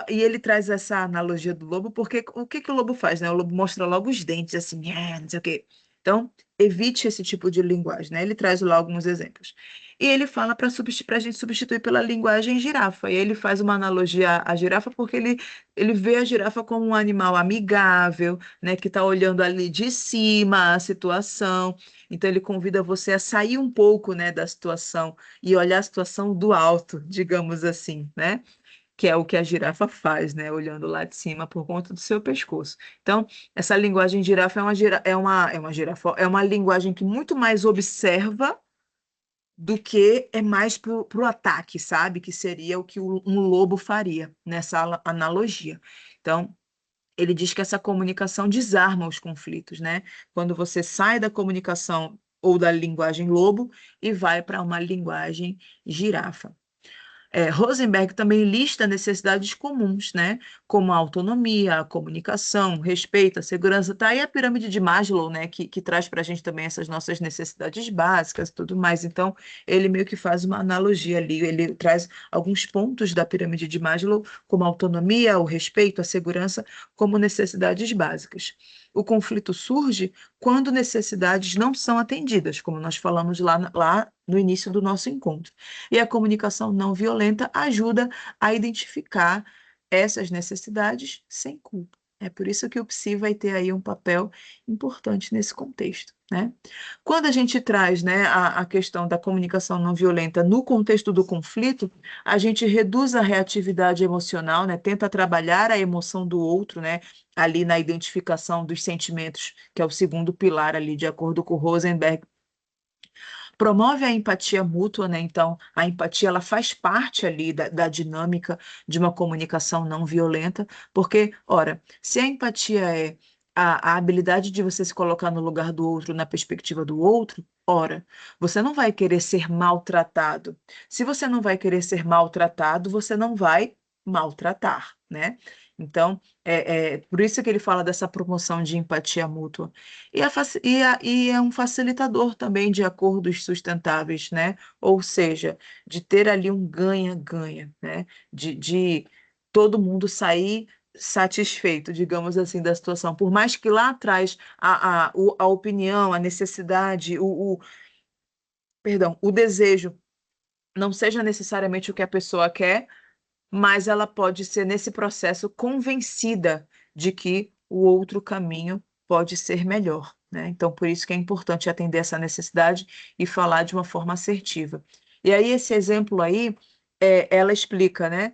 e ele traz essa analogia do lobo, porque o que que o lobo faz, né? O lobo mostra logo os dentes, assim, não sei o quê. Então, evite esse tipo de linguagem, né? Ele traz lá alguns exemplos. E ele fala para a gente substituir pela linguagem girafa. E ele faz uma analogia à girafa porque ele vê a girafa como um animal amigável, né? Que está olhando ali de cima a situação. Então, ele convida você a sair um pouco, né, da situação e olhar a situação do alto, digamos assim, né? Que é o que a girafa faz, né? Olhando lá de cima por conta do seu pescoço. Então, essa linguagem girafa é uma linguagem que muito mais observa do que é mais pro ataque, sabe? Que seria o que um lobo faria nessa analogia. Então, ele diz que essa comunicação desarma os conflitos, né? Quando você sai da comunicação ou da linguagem lobo e vai para uma linguagem girafa. Rosenberg também lista necessidades comuns, né? Como a autonomia, a comunicação, o respeito, a segurança. Tá aí a pirâmide de Maslow, né? Que traz para a gente também essas nossas necessidades básicas e tudo mais. Então, ele meio que faz uma analogia ali. Ele traz alguns pontos da pirâmide de Maslow, como a autonomia, o respeito, a segurança, como necessidades básicas. O conflito surge quando necessidades não são atendidas, como nós falamos lá no início do nosso encontro. E a comunicação não violenta ajuda a identificar essas necessidades sem culpa. É por isso que o psi vai ter aí um papel importante nesse contexto, né? Quando a gente traz, né, a questão da comunicação não violenta no contexto do conflito, a gente reduz a reatividade emocional, né, tenta trabalhar a emoção do outro, né, ali na identificação dos sentimentos, que é o segundo pilar ali, de acordo com Rosenberg, promove a empatia mútua, né? Então, a empatia ela faz parte ali da dinâmica de uma comunicação não violenta, porque, ora, se a empatia é a habilidade de você se colocar no lugar do outro, na perspectiva do outro, ora, você não vai querer ser maltratado. Se você não vai querer ser maltratado, você não vai maltratar, né? Então, é por isso que ele fala dessa promoção de empatia mútua. E é um facilitador também de acordos sustentáveis, né? Ou seja, de ter ali um ganha-ganha, né? De todo mundo sair satisfeito, digamos assim, da situação. Por mais que lá atrás a opinião, a necessidade, perdão, o desejo não seja necessariamente o que a pessoa quer, mas ela pode ser, nesse processo, convencida de que o outro caminho pode ser melhor, né? Então, por isso que é importante atender essa necessidade e falar de uma forma assertiva. E aí, esse exemplo aí, ela explica, né,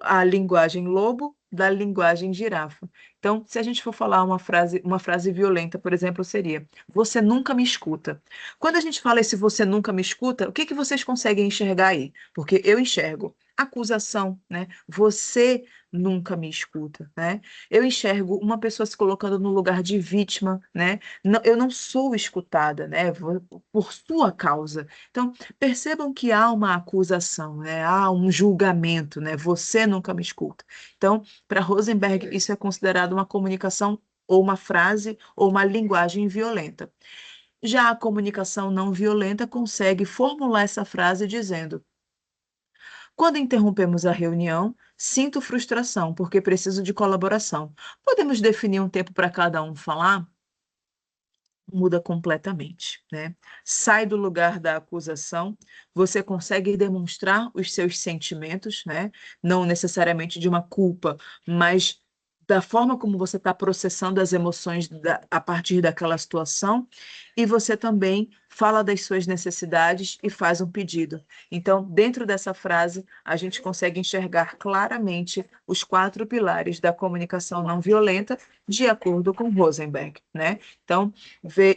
a linguagem lobo da linguagem girafa. Então, se a gente for falar uma frase violenta, por exemplo, seria: Você nunca me escuta. Quando a gente fala esse você nunca me escuta, o que vocês conseguem enxergar aí? Porque eu enxergo acusação, né? Você nunca me escuta, né? Eu enxergo uma pessoa se colocando no lugar de vítima, né? Eu não sou escutada, né? Por sua causa. Então, percebam que há uma acusação, né? Há um julgamento, né? Você nunca me escuta. Então, para Rosenberg, isso é considerado uma comunicação ou uma frase ou uma linguagem violenta. Já a comunicação não violenta consegue formular essa frase dizendo: quando interrompemos a reunião, sinto frustração porque preciso de colaboração. Podemos definir um tempo para cada um falar? Muda completamente, né? Sai do lugar da acusação, você consegue demonstrar os seus sentimentos, né? Não necessariamente de uma culpa, mas da forma como você está processando as emoções a partir daquela situação, e você também fala das suas necessidades e faz um pedido. Então, dentro dessa frase, a gente consegue enxergar claramente os 4 pilares da comunicação não violenta, de acordo com Rosenberg, né? Então,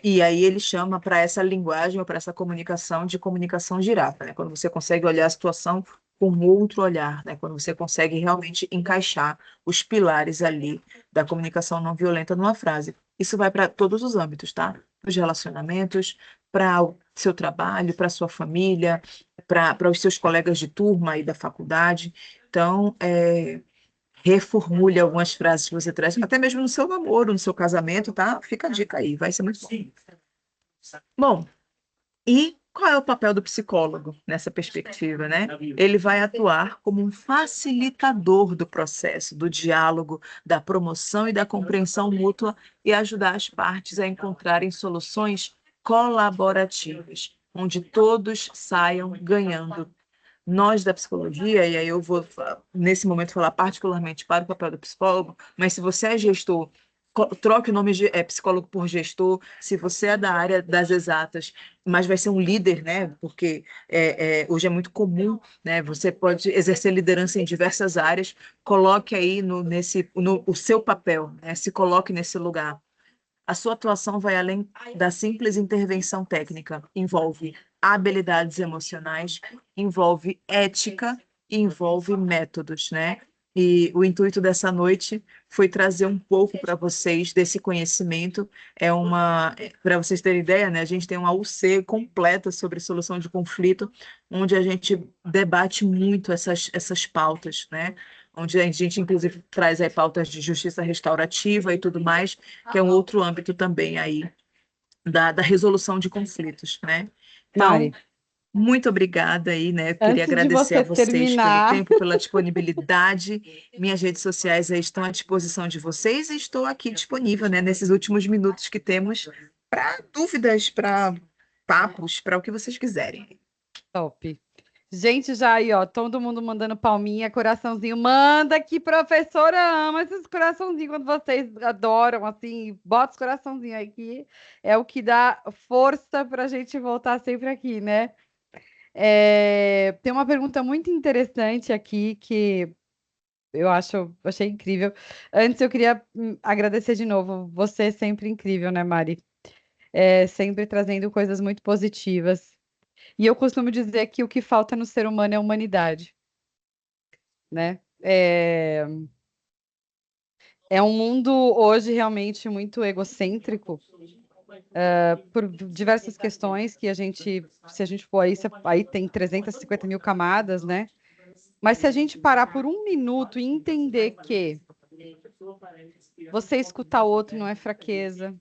e aí ele chama para essa linguagem ou para essa comunicação de comunicação girafa, né? Quando você consegue olhar a situação com outro olhar, né? Quando você consegue realmente encaixar os pilares ali da comunicação não violenta numa frase. Isso vai para todos os âmbitos, tá? Para os relacionamentos, para o seu trabalho, para a sua família, para os seus colegas de turma e da faculdade. Então, reformule algumas frases que você traz, até mesmo no seu namoro, no seu casamento, tá? Fica a dica aí, vai ser muito bom. Bom, e qual é o papel do psicólogo nessa perspectiva, né? Ele vai atuar como um facilitador do processo, do diálogo, da promoção e da compreensão mútua e ajudar as partes a encontrarem soluções colaborativas, onde todos saiam ganhando. Nós da psicologia, e aí eu vou, nesse momento, falar particularmente para o papel do psicólogo, mas se você é gestor, troque o nome de psicólogo por gestor, se você é da área das exatas, mas vai ser um líder, né? Porque hoje é muito comum, né? Você pode exercer liderança em diversas áreas, coloque aí o seu papel, né? Se coloque nesse lugar. A sua atuação vai além da simples intervenção técnica, envolve habilidades emocionais, envolve ética e envolve métodos, né? E o intuito dessa noite foi trazer um pouco para vocês desse conhecimento. Para vocês terem ideia, né? A gente tem uma UC completa sobre solução de conflito, onde a gente debate muito essas pautas, né? Onde a gente, inclusive, traz aí pautas de justiça restaurativa e tudo mais, que é um outro âmbito também aí da resolução de conflitos, né? Então, Mari, muito obrigada aí, né? Queria antes de agradecer a você vocês pelo terminar, tempo, pela disponibilidade. Minhas redes sociais aí estão à disposição de vocês e estou aqui disponível, né, nesses últimos minutos que temos para dúvidas, para papos, para o que vocês quiserem. top. Gente, já aí, ó, todo mundo mandando palminha, coraçãozinho. Manda que professora ama esses coraçãozinhos quando vocês adoram, assim, bota os coraçãozinhos aí, que é o que dá força para a gente voltar sempre aqui, né? Tem uma pergunta muito interessante aqui que achei incrível. Antes eu queria agradecer de novo. Você é sempre incrível, né, Mari? Sempre trazendo coisas muito positivas. E eu costumo dizer que o que falta no ser humano é humanidade, né? É um mundo hoje realmente muito egocêntrico, por diversas questões que se a gente for aí, aí tem 350 mil camadas, né? Mas se a gente parar por um minuto e entender que você escutar o outro não é fraqueza,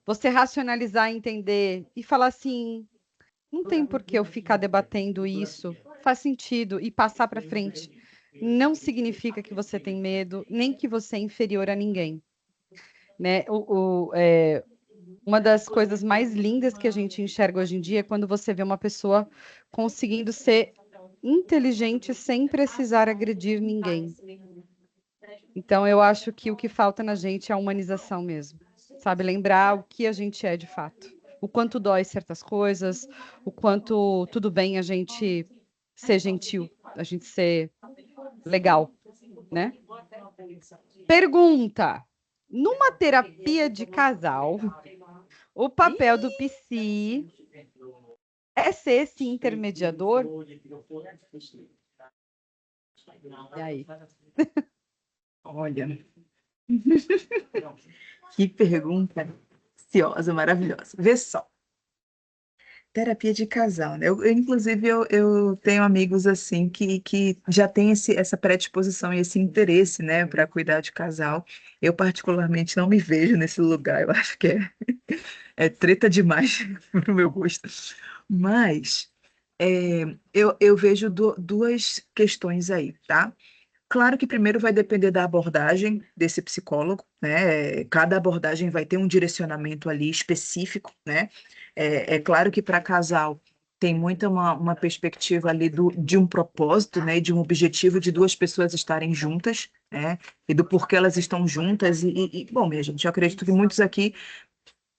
você racionalizar, entender e falar assim, não tem por que eu ficar debatendo isso, faz sentido e passar para frente. Não significa que você tem medo, nem que você é inferior a ninguém, né? Uma das coisas mais lindas que a gente enxerga hoje em dia é quando você vê uma pessoa conseguindo ser inteligente sem precisar agredir ninguém. Então, eu acho que o que falta na gente é a humanização mesmo, sabe? Lembrar o que a gente é de fato. O quanto dói certas coisas, o quanto tudo bem a gente ser gentil, a gente ser legal, né? Pergunta: numa terapia de casal, o papel do psi é ser esse intermediador? E aí? Olha, que pergunta ansiosa, maravilhosa. Vê só. Terapia de casal, né? Inclusive, eu tenho amigos assim que já têm essa predisposição e esse interesse, né, para cuidar de casal. Eu, particularmente, não me vejo nesse lugar. Eu acho que é treta demais para o meu gosto. Mas eu vejo duas questões aí, tá? Claro que primeiro vai depender da abordagem desse psicólogo, né? Cada abordagem vai ter um direcionamento ali específico, né? É claro que para casal tem muita uma perspectiva ali de um propósito, né? De um objetivo de duas pessoas estarem juntas, né? E do porquê elas estão juntas. Bom, minha gente, eu acredito que muitos aqui,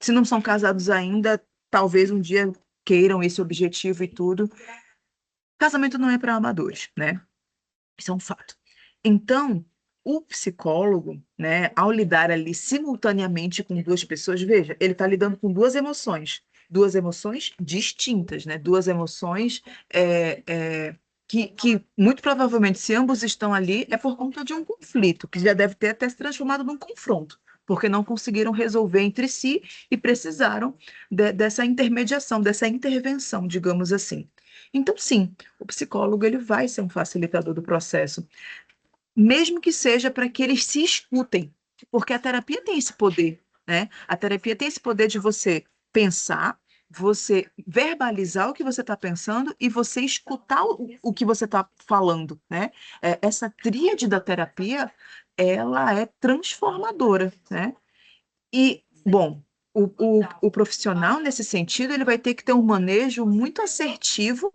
se não são casados ainda, talvez um dia queiram esse objetivo e tudo. Casamento não é para amadores, né? Isso é um fato. Então, o psicólogo, né, ao lidar ali simultaneamente com duas pessoas, veja, ele está lidando com duas emoções distintas, né? Duas emoções que muito provavelmente, se ambos estão ali, é por conta de um conflito, que já deve ter até se transformado num confronto, porque não conseguiram resolver entre si e precisaram dessa intermediação, dessa intervenção, digamos assim. Então, sim, o psicólogo ele vai ser um facilitador do processo, mesmo que seja para que eles se escutem, porque a terapia tem esse poder, né? A terapia tem esse poder de você pensar, você verbalizar o que você está pensando e você escutar o que você está falando, né? Essa tríade da terapia, ela é transformadora, né? E, bom, o profissional, nesse sentido, ele vai ter que ter um manejo muito assertivo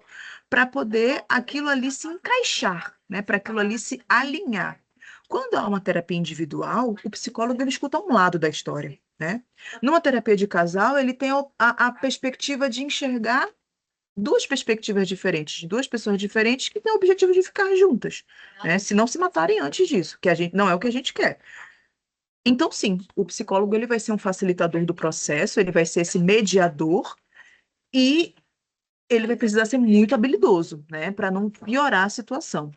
para poder aquilo ali se encaixar, né? Para aquilo ali se alinhar. Quando há uma terapia individual, o psicólogo ele escuta um lado da história, né? Numa terapia de casal, ele tem a perspectiva de enxergar duas perspectivas diferentes, de duas pessoas diferentes que têm o objetivo de ficar juntas, né? Se não se matarem antes disso, que a gente não é o que a gente quer. Então, sim, o psicólogo ele vai ser um facilitador do processo, ele vai ser esse mediador e ele vai precisar ser muito habilidoso, né, para não piorar a situação.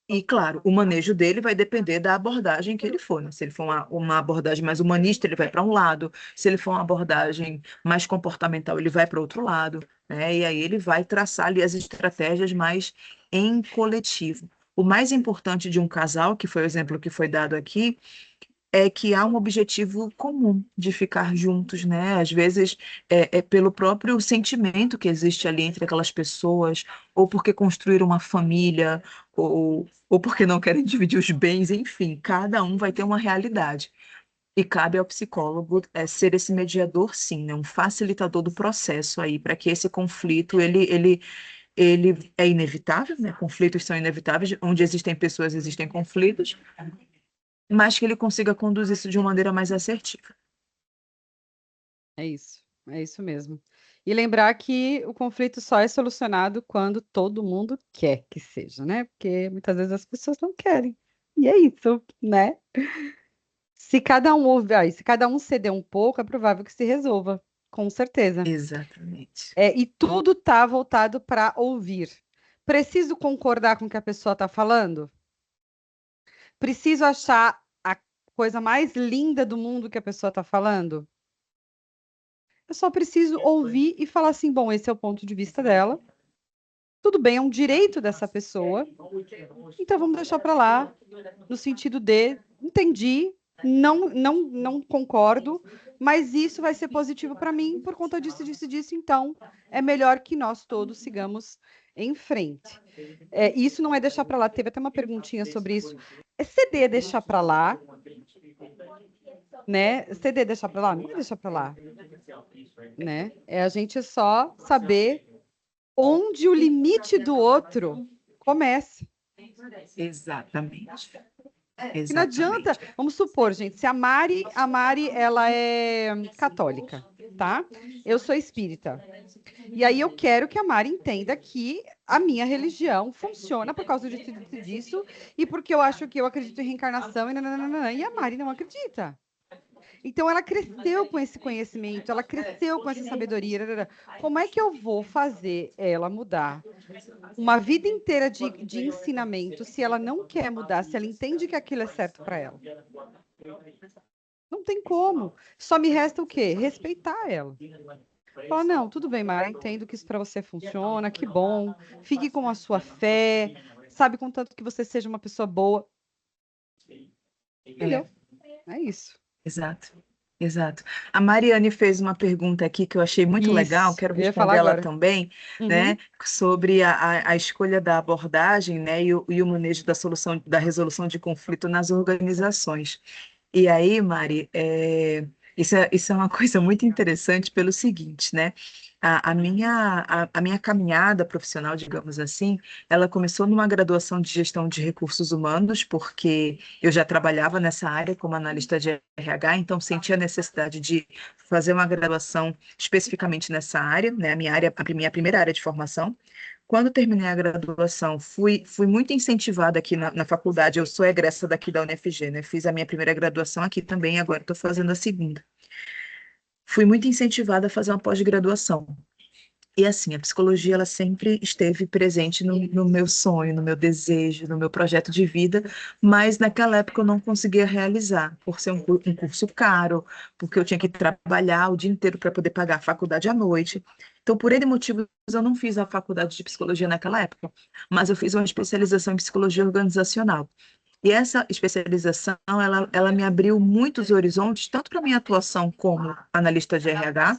E, claro, o manejo dele vai depender da abordagem que ele for, né? Se ele for uma abordagem mais humanista, ele vai para um lado. Se ele for uma abordagem mais comportamental, ele vai para outro lado, né? E aí ele vai traçar ali as estratégias mais em coletivo. O mais importante de um casal, que foi o exemplo que foi dado aqui, é que há um objetivo comum de ficar juntos, né? Às vezes é pelo próprio sentimento que existe ali entre aquelas pessoas, ou porque construíram uma família, ou porque não querem dividir os bens, enfim, cada um vai ter uma realidade. E cabe ao psicólogo ser esse mediador, sim, né? Um facilitador do processo aí, para que esse conflito ele é inevitável, né? Conflitos são inevitáveis, onde existem pessoas, existem conflitos, mas que ele consiga conduzir isso de uma maneira mais assertiva. É isso mesmo. E lembrar que o conflito só é solucionado quando todo mundo quer que seja, né? Porque muitas vezes as pessoas não querem. E é isso, né? Se cada um ouvir, se cada um ceder um pouco, é provável que se resolva, com certeza. Exatamente. E tudo está voltado para ouvir. Preciso concordar com o que a pessoa está falando? Preciso achar a coisa mais linda do mundo que a pessoa está falando? Eu só preciso ouvir e falar assim: bom, esse é o ponto de vista dela. Tudo bem, é um direito dessa pessoa. Então vamos deixar para lá, no sentido de entendi, não concordo, mas isso vai ser positivo para mim por conta disso, disso, disso. Então é melhor que nós todos sigamos em frente. Isso não é deixar para lá. Teve até uma perguntinha sobre isso. É ceder deixar para lá, né? Ceder deixar para lá, não é deixar para lá, né? É a gente só saber onde o limite do outro começa. Exatamente. Que não adianta, Exatamente. vamos supor, gente, se a Mari, ela é católica, tá? Eu sou espírita. E aí eu quero que a Mari entenda que a minha religião funciona por causa disso, disso, disso, e porque eu acho que eu acredito em reencarnação e nananana, e a Mari não acredita. Então, ela cresceu com esse conhecimento, ela cresceu com essa sabedoria. Rarara. Como é que eu vou fazer ela mudar uma vida inteira de ensinamento se ela não quer mudar, se ela entende que aquilo é certo para ela? Não tem como. Só me resta o quê? Respeitar ela. Fala, não, tudo bem, Mara, entendo que isso para você funciona, que bom. Fique com a sua fé, sabe, contanto que você seja uma pessoa boa. É, Entendeu? É isso. exato, exato. A Mariane fez uma pergunta aqui que eu achei muito legal, Isso. quero Eu ia falar responder ela agora. também, né, Uhum. sobre a escolha da abordagem, né, e o manejo da solução, da resolução de conflito nas organizações. E aí, Mari, isso é uma coisa muito interessante pelo seguinte, né? A minha caminhada profissional, digamos assim, ela começou numa graduação de gestão de recursos humanos, porque eu já trabalhava nessa área como analista de RH, então sentia a necessidade de fazer uma graduação especificamente nessa área, né? A minha área, minha primeira área de formação. Quando terminei a graduação, fui muito incentivada aqui na faculdade. Eu sou egressa daqui da UniFG, né? Fiz a minha primeira graduação aqui também, agora estou fazendo a segunda. Fui muito incentivada a fazer uma pós-graduação. E assim, a psicologia ela sempre esteve presente no meu sonho, no meu desejo, no meu projeto de vida, mas naquela época eu não conseguia realizar, por ser um curso caro, porque eu tinha que trabalhar o dia inteiro para poder pagar a faculdade à noite. Então, por N motivos, eu não fiz a faculdade de psicologia naquela época, mas eu fiz uma especialização em psicologia organizacional. E essa especialização, ela me abriu muitos horizontes, tanto para minha atuação como analista de RH,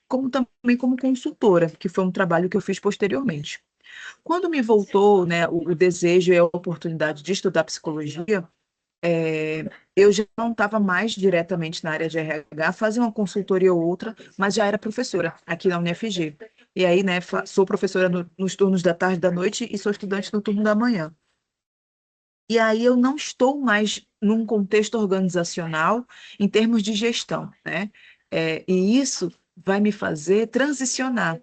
como também como consultora, que foi um trabalho que eu fiz posteriormente. Quando me voltou, né, o desejo e a oportunidade de estudar psicologia, eu já não estava mais diretamente na área de RH, fazia uma consultoria ou outra, mas já era professora aqui na UniFG. E aí, né, sou professora nos turnos da tarde, da noite e sou estudante no turno da manhã. E aí eu não estou mais num contexto organizacional em termos de gestão, né? E isso vai me fazer transicionar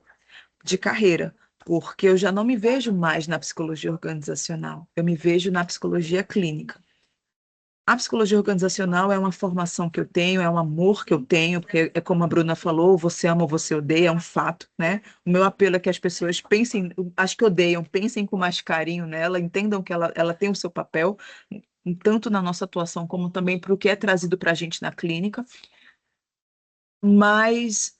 de carreira, porque eu já não me vejo mais na psicologia organizacional, eu me vejo na psicologia clínica. A psicologia organizacional é uma formação que eu tenho, é um amor que eu tenho, porque é como a Bruna falou, você ama ou você odeia, é um fato, né? O meu apelo é que as pessoas pensem, as que odeiam, pensem com mais carinho nela, entendam que ela tem o seu papel, tanto na nossa atuação como também para o que é trazido para a gente na clínica. Mas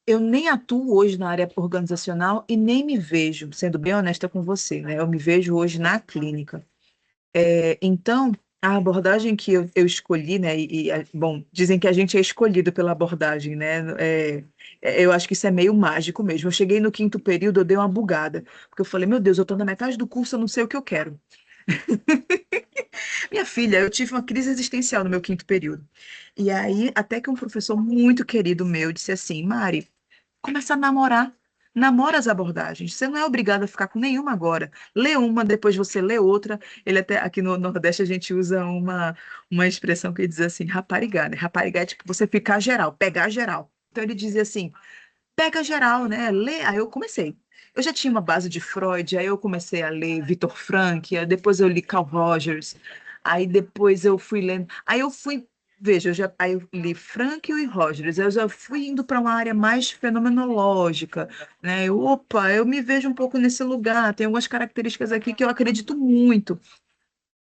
eu nem atuo hoje na área organizacional e nem me vejo, sendo bem honesta com você, né? Eu me vejo hoje na clínica. Então, a abordagem que eu escolhi, né? Bom, dizem que a gente é escolhido pela abordagem, né? Eu acho que isso é meio mágico mesmo. Eu cheguei no quinto período, eu dei uma bugada, porque eu falei, meu Deus, eu estou na metade do curso, eu não sei o que eu quero. Minha filha, eu tive uma crise existencial no meu quinto período. E aí, até que um professor muito querido meu disse assim, Mari, começa a namorar. Namora as abordagens. Você não é obrigada a ficar com nenhuma agora. Lê uma, depois você lê outra. Ele até aqui no Nordeste a gente usa uma expressão que diz assim, raparigar, né? Raparigar é tipo você ficar geral, pegar geral. Então ele dizia assim, pega geral, né? Lê. Aí eu comecei. Eu já tinha uma base de Freud, aí eu comecei a ler Viktor Frankl, aí depois eu li Carl Rogers, aí depois eu fui lendo. Aí eu fui, veja, aí eu li Frankl e Rogers, eu já fui indo para uma área mais fenomenológica, né? Opa, eu me vejo um pouco nesse lugar, tem algumas características aqui que eu acredito muito.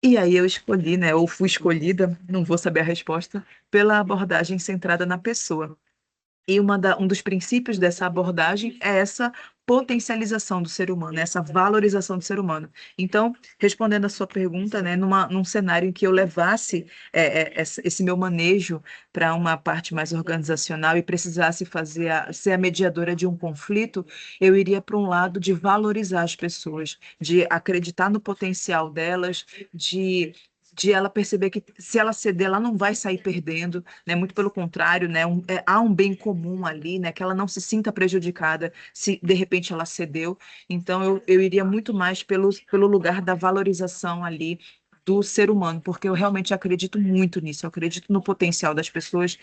E aí eu escolhi, né, ou fui escolhida, não vou saber a resposta, pela abordagem centrada na pessoa. E um dos princípios dessa abordagem é essa potencialização do ser humano, essa valorização do ser humano. Então, respondendo a sua pergunta, né, num cenário em que eu levasse esse meu manejo para uma parte mais organizacional e precisasse ser a mediadora de um conflito, eu iria para um lado de valorizar as pessoas, de acreditar no potencial delas, de ela perceber que se ela ceder, ela não vai sair perdendo, né? Muito pelo contrário, né? Há um bem comum ali, né? Que ela não se sinta prejudicada se de repente ela cedeu. Então eu iria muito mais pelo lugar da valorização ali do ser humano, porque eu realmente acredito muito nisso, eu acredito no potencial das pessoas,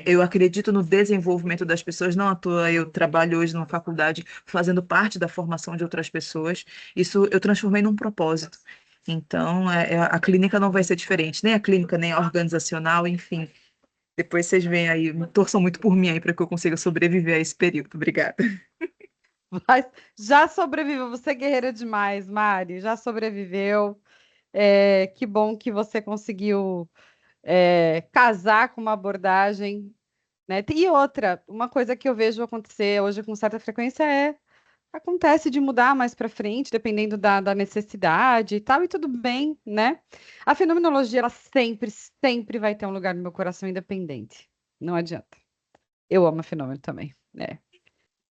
eu acredito no desenvolvimento das pessoas, não à toa eu trabalho hoje numa faculdade fazendo parte da formação de outras pessoas, isso eu transformei num propósito. Então, a clínica não vai ser diferente, nem a clínica, nem a organizacional, enfim. Depois vocês vêm aí, torçam muito por mim aí para que eu consiga sobreviver a esse período. Obrigada. Mas já sobreviveu. Você é guerreira demais, Mari. Já sobreviveu. Que bom que você conseguiu casar com uma abordagem, né? E outra, uma coisa que eu vejo acontecer hoje com certa frequência acontece de mudar mais para frente, dependendo da necessidade e tal, e tudo bem, né? A fenomenologia, ela sempre, sempre vai ter um lugar no meu coração independente. Não adianta. Eu amo a fenômeno também, né?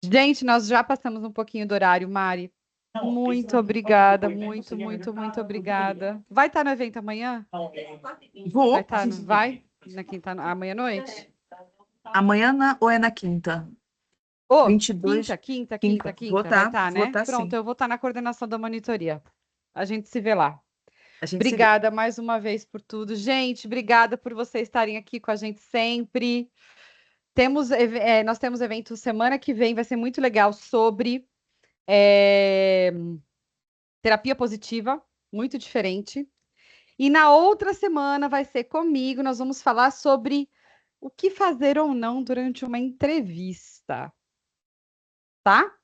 Gente, nós já passamos um pouquinho do horário, Mari. Muito obrigada, muito, muito, muito obrigada. Vai estar no evento amanhã? Vai Vou. estar, não vai? Na quinta, amanhã à noite? Amanhã ou é na quinta? Ô, 22, quinta. vai estar, Vou né? estar Pronto, sim. eu vou estar na coordenação da monitoria. A gente se vê lá. A gente se vê. Obrigada mais uma vez por tudo. Gente, obrigada por vocês estarem aqui com a gente sempre. Nós temos evento semana que vem, vai ser muito legal sobre é, terapia positiva, muito diferente. E na outra semana vai ser comigo, nós vamos falar sobre o que fazer ou não durante uma entrevista, tá?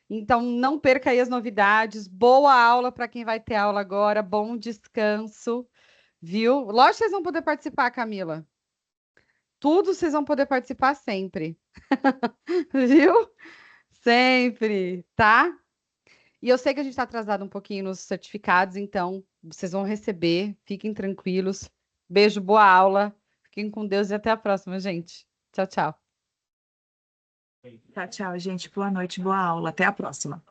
Então não perca aí as novidades. Boa aula para quem vai ter aula agora, bom descanso, viu? Lógico que vocês vão poder participar, Camila. Tudo vocês vão poder participar sempre, viu? Sempre, tá? E eu sei que a gente está atrasado um pouquinho nos certificados, então vocês vão receber, fiquem tranquilos. Beijo, boa aula. Fiquem com Deus e até a próxima, gente. Tchau, tchau. Tchau, tchau, gente. Boa noite, boa aula. Até a próxima.